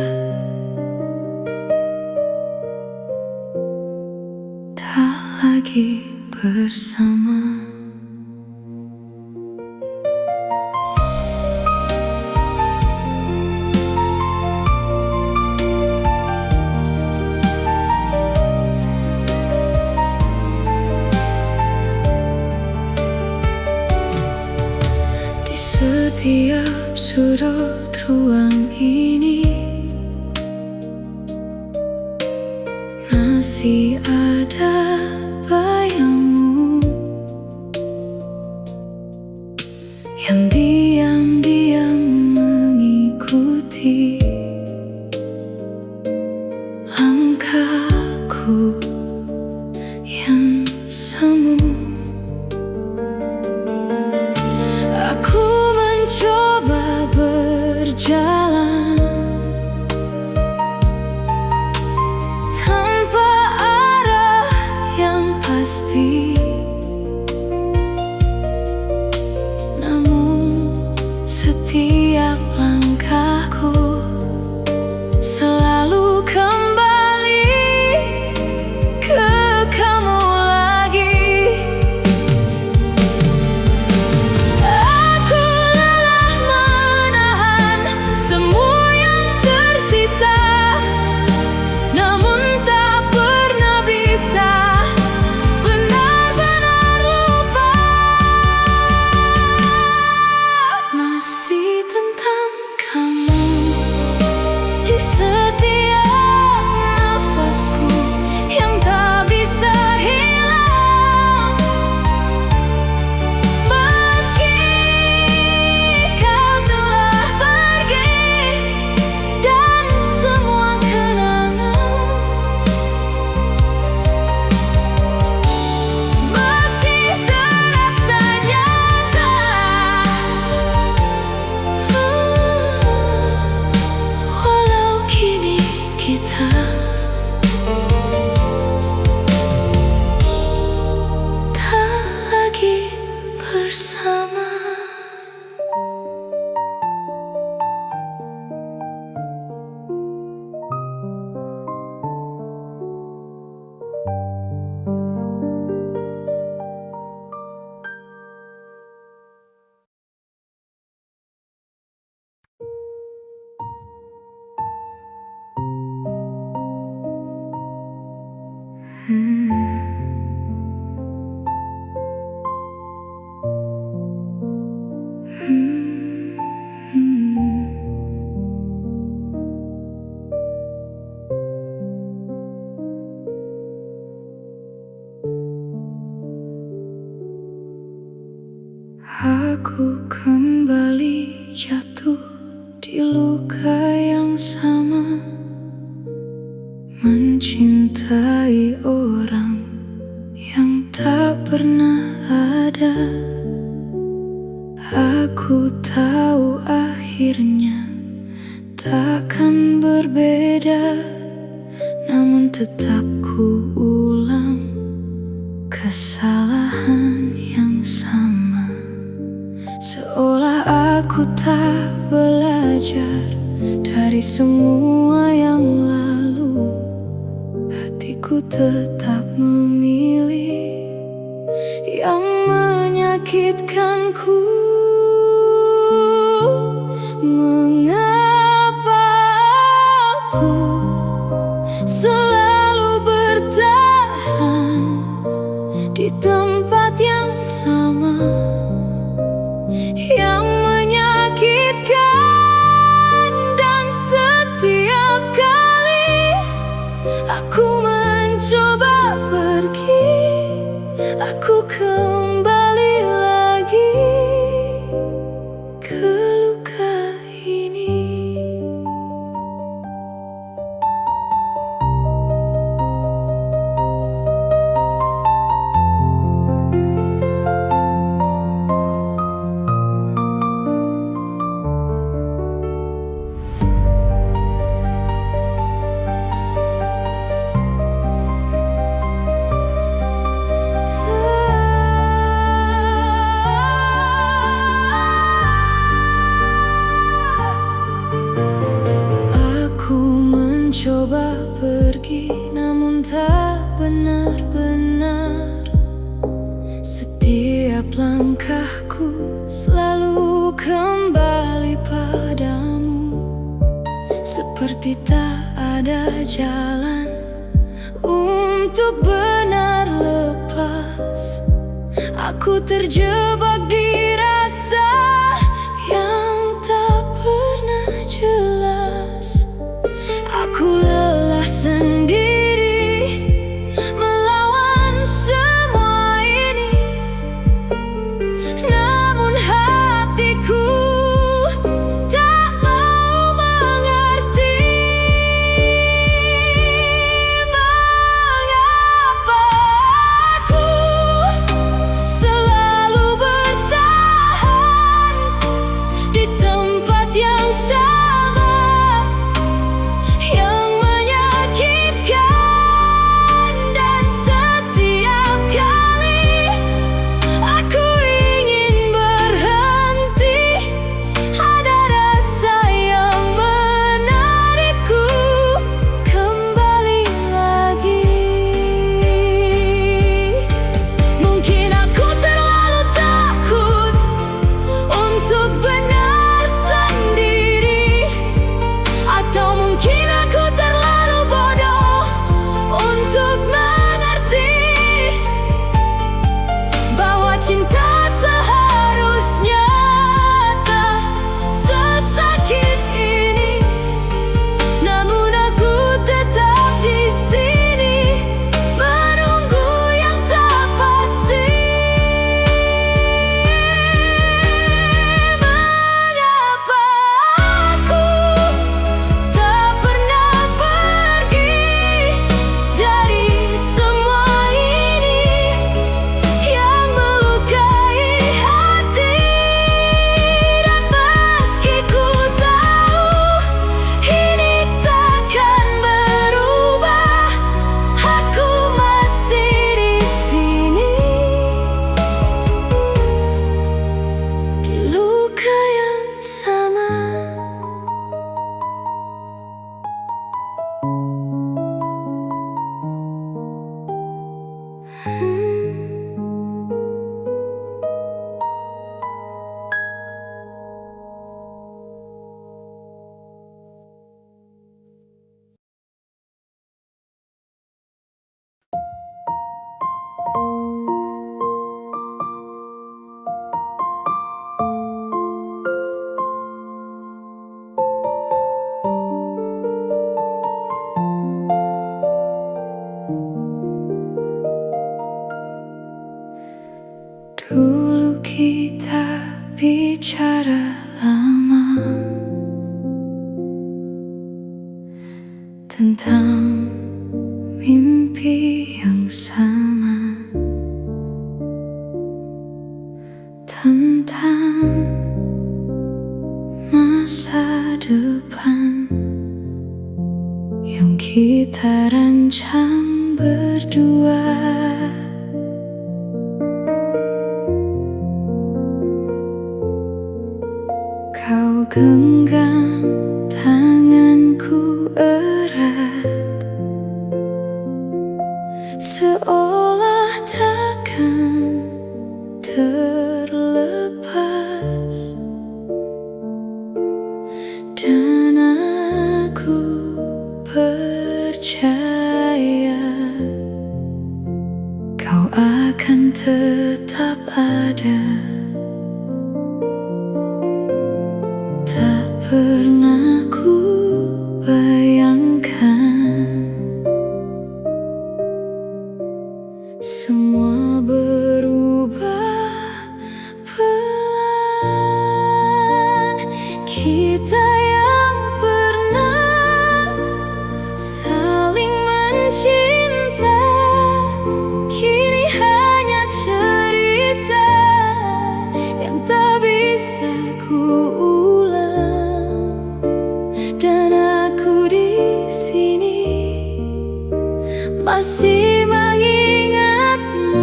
tak lagi bersama. Di setiap sudut ruang ini masih ada bayangmu yang diam-diam mengikuti langkahku yang semu. Aku mencoba berjalan tanpa arah yang pasti, namun setiap langkahku selalu kembali ke kamu lagi. Aku lelah menahan semua yang tersisa, namun tak pernah bisa benar-benar lupa. Masih tentang kamu di setiap nafasku yang tak bisa hilang. Meski kau telah pergi dan semua kenangan masih terasa nyata. Walau kini kita tak lagi bersama. Aku kembali jatuh di luka yang sama, mencintai orang yang tak pernah ada. Aku tahu akhirnya takkan berbeda, namun tetap ku ulang kesalahan yang sama. Seolah aku tak belajar dari semua yang lalu, hatiku tetap memilih yang menyakitkanku. Mengapa aku selalu bertahan di tempat yang sama, yang menyakitkan, dan setiap kali aku mencoba pergi, aku kembali lagi. Setiap langkahku selalu kembali padamu, seperti tak ada jalan untuk benar lepas. Aku terjebak di rasa yang tak pernah jelas. Aku lelah sendiri melawan semua ini, namun hatiku tak mau mengerti. Mengapa aku selalu bertahan di tempat yang sama, yang menyakitkan. Dan setiap kali aku ingin berhenti, ada rasa yang menarikku kembali lagi. Mungkin aku terlalu takut untuk benar sendiri, atau mungkin aku terlalu bodoh untuk mengerti bahwa cinta seharusnya tak sesakit ini. Namun aku tetap di sini menunggu yang tak pasti. Mengapa aku tak pernah pergi dari semua ini yang melukai hati? Dan meski ku tahu ini takkan berubah, aku masih di sini, di luka yang sama. Dulu kita bicara lama tentang mimpi yang sama, tentang masa depan yang kita rancang berdua. Kau genggam tanganku erat, seolah takkan terlepas. Dan aku percaya kau akan tetap ada. Tak pernah ku bayangkan semua berubah pelan. Kita yang pernah saling mencinta kini hanya cerita yang tak bisa ku ulang. Dan aku di sini masih mengingatmu,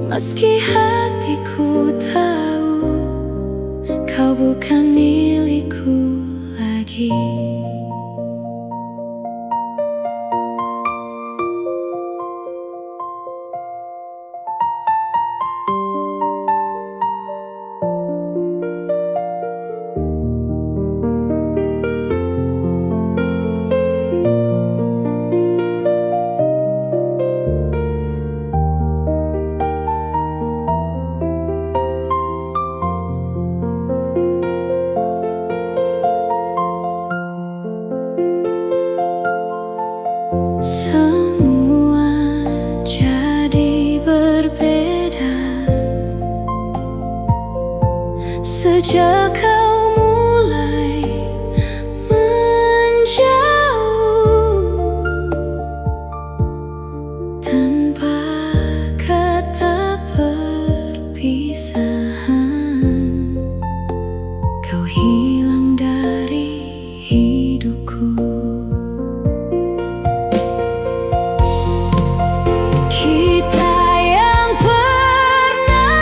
meski hatiku tahu kau bukan milikku lagi. sejak kau mulai menjauh, tanpa kata perpisahan, kau hilang dari hidupku. Kita yang pernah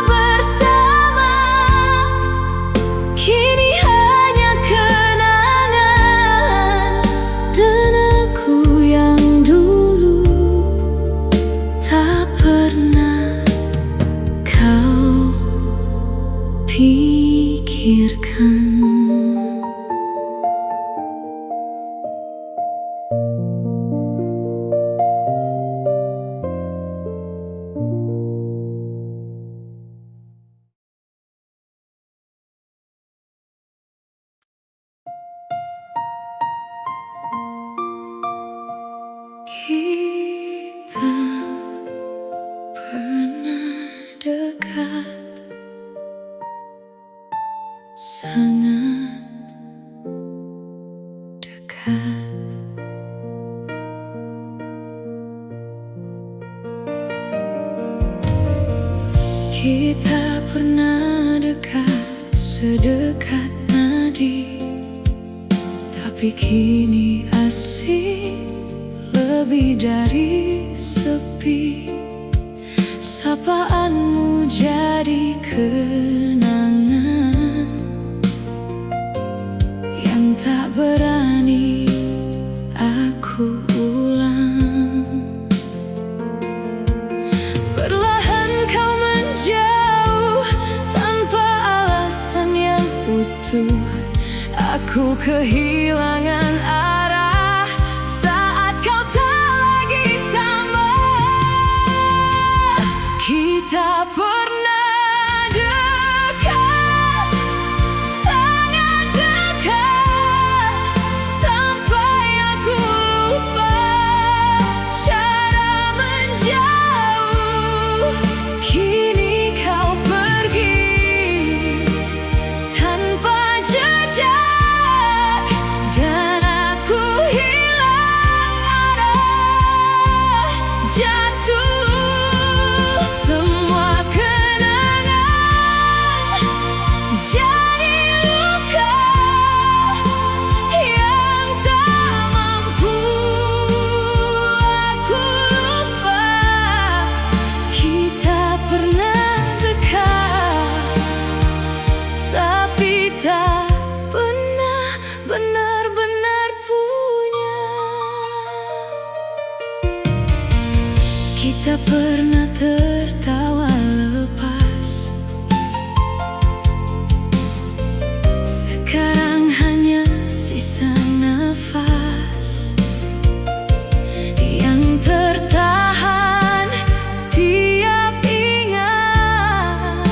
bersama kini hanya kenangan, dan aku yang dulu tak pernah kau pikirkan. Kita pernah dekat, sangat dekat. Kita pernah dekat, sedekat nadi, tapi kini asing lebih dari sepi. Sapaanmu jadi kenangan yang tak berani aku ulang. Perlahan kau menjauh tanpa alasan yang utuh. Aku kehilangan arah saat kau tak lagi sama. Kita pernah dekat, sangat dekat, sampai aku lupa cara menjauh. Kini kau pergi tanpa jejak, dan aku hilang arah, jatuh. Semua kenangan jadi luka yang tak mampu aku lupa. Kita pernah dekat, tapi tak pernah benar-benar punya. Kita pernah tertawa lepas, sekarang hanya sisa nafas yang tertahan tiap ingat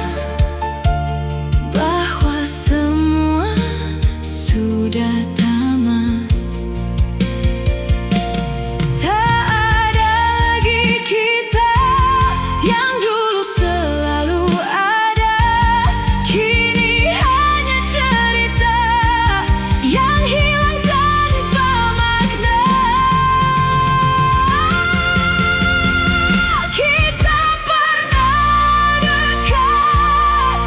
bahwa semua sudah tamat. Tak ada lagi kita yang dulu selalu ada. Kini hanya cerita yang hilang tanpa makna. Kita pernah dekat,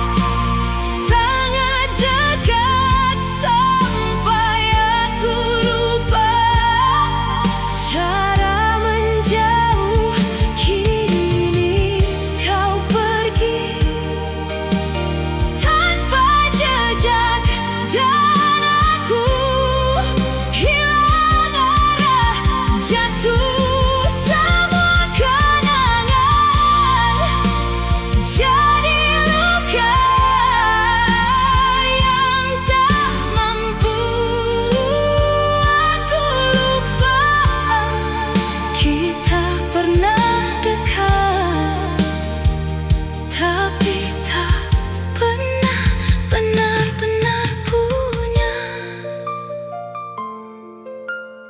sangat dekat, sampai aku lupa cara menjauh. Kini kau pergi tanpa jejak, dan aku hilang arah, jatuh. Semua kenangan jadi luka yang tak mampu aku lupa. Kita pernah dekat, tapi tak pernah benar-benar punya.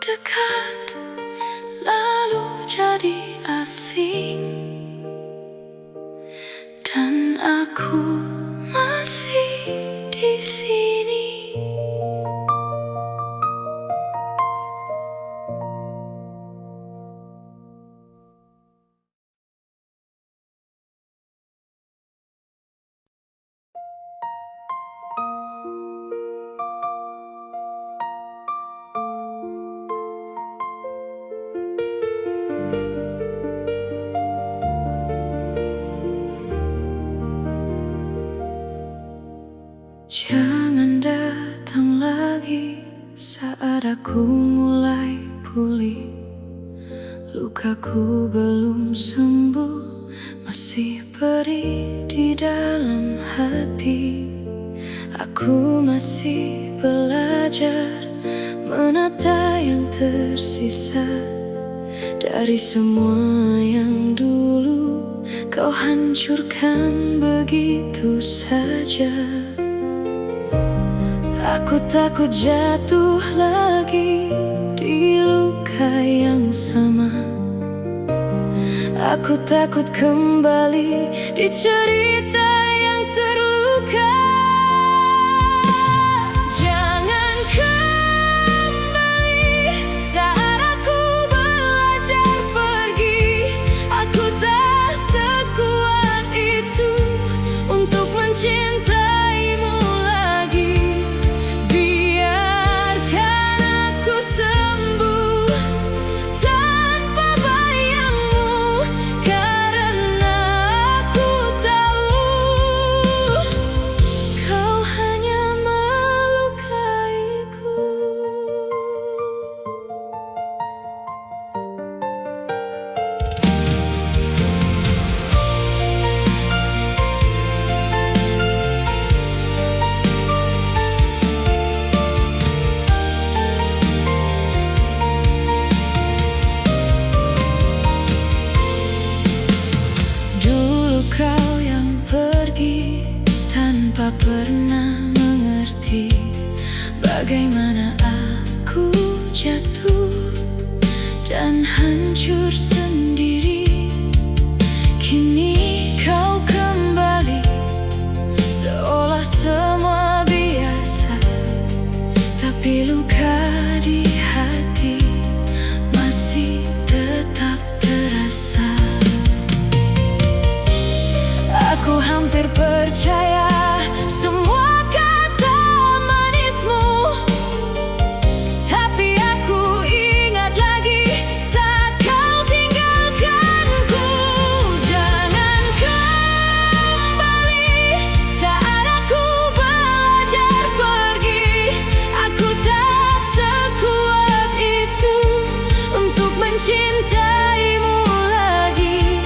Dekat lalu jadi asing, dan aku Jangan datang lagi saat aku mulai pulih. Lukaku belum sembuh, masih perih di dalam hati. Aku masih belajar menata yang tersisa dari semua yang dulu kau hancurkan begitu saja. Aku takut jatuh lagi di luka yang sama. Aku takut kembali di cerita yang terluka. Jangan kembali saat aku belajar pergi. Aku tak sekuat itu untuk mencintaimu lagi. Biarkan aku sembuh tanpa bayangmu, karena aku tahu kau hanya melukaiku. Dulu kau yang pergi tanpa pernah mengerti bagaimana aku jatuh dan hancur sendiri. Kini kau kembali seolah semua biasa, tapi luka di hati masih tetap terasa. Aku hampir percaya semua kata manismu, tapi aku ingat lagi saat kau tinggalkanku. Jangan kembali saat aku belajar pergi. Aku tak sekuat itu untuk mencintaimu lagi.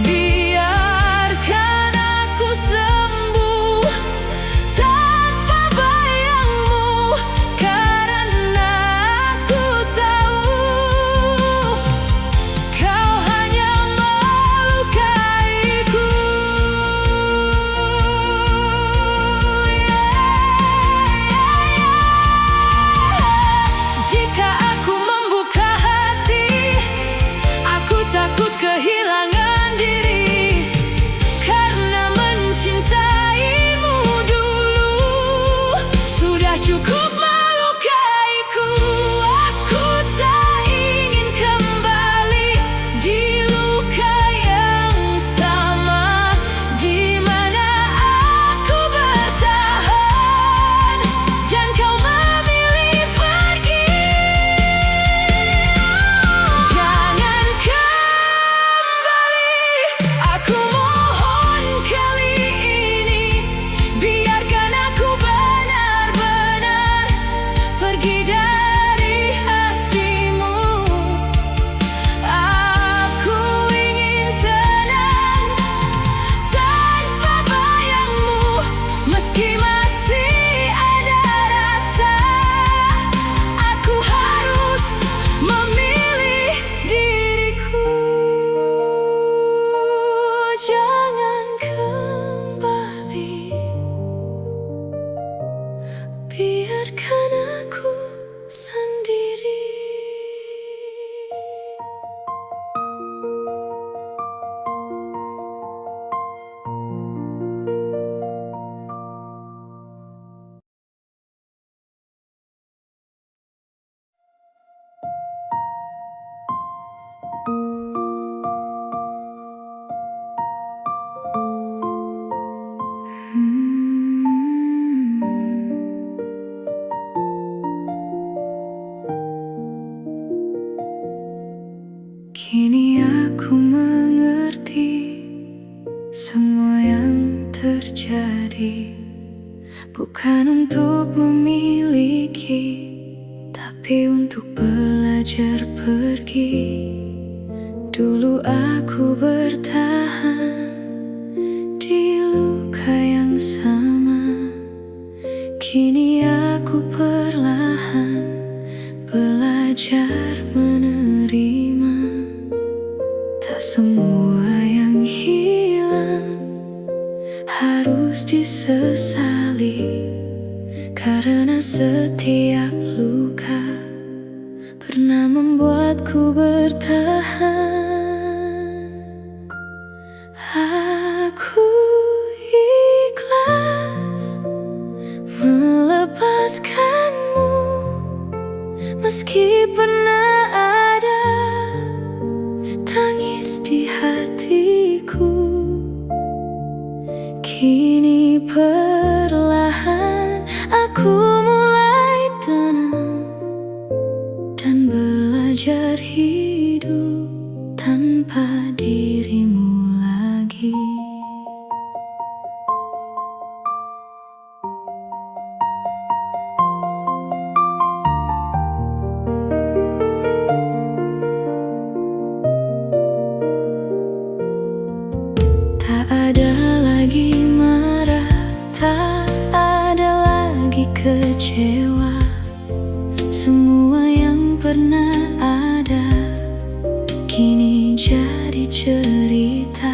Biarkan aku harus disesali, karena setiap luka pernah membuatku bertahan. Aku ikhlas melepaskanmu, meski pernah ada tangis di hatiku. Kini perlahan aku mulai tenang dan belajar hidup tanpa dirimu lagi. Tak ada lagi marah, tak ada lagi kecewa. Semua yang pernah ada kini jadi cerita.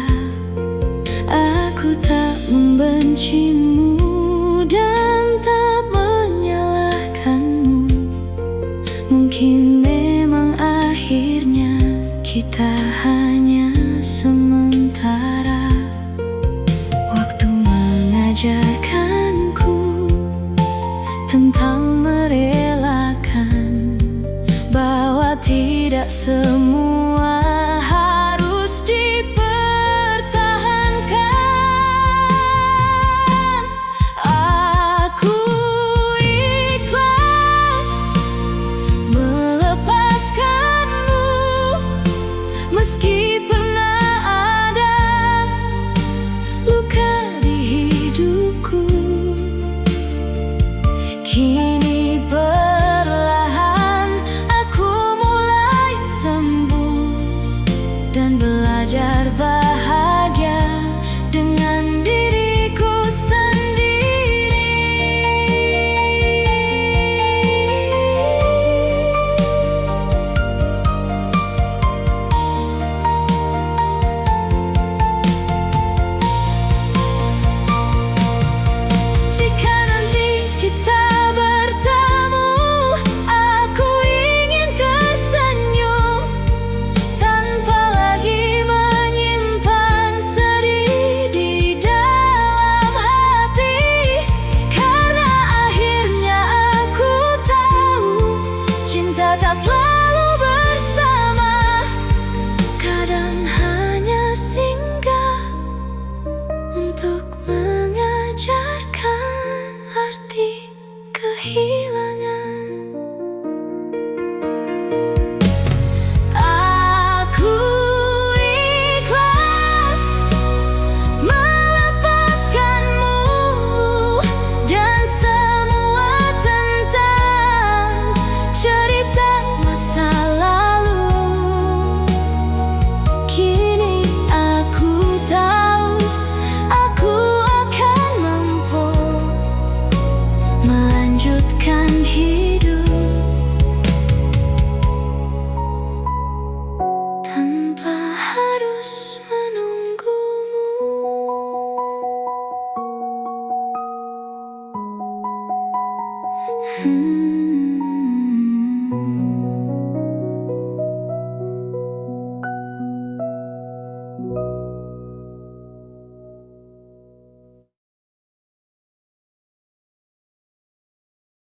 Aku tak membencimu dan tak menyalahkanmu. Mungkin memang akhirnya kita hanya sementara. Waktu mengajarkanku tentang merelakan, bahwa tidak semua harus dipertahankan. Aku ikhlas melepaskanmu, meski pernah ada luka di hidupku. Kini perlahan aku mulai sembuh dan belajar bahagia dengan diriku sendiri. Jika nanti kita bertemu, aku ingin tersenyum tanpa lagi menyimpan sedih di dalam hati. Karena akhirnya aku tahu cinta tak selalu bersama, kadang hanya singgah untuk mengajarkan arti kehilangan. Aku ikhlas melepaskanmu dan semua tentang cerita masa lalu. Kini aku tahu aku akan mampu melanjutkan hidup tanpa harus menunggumu.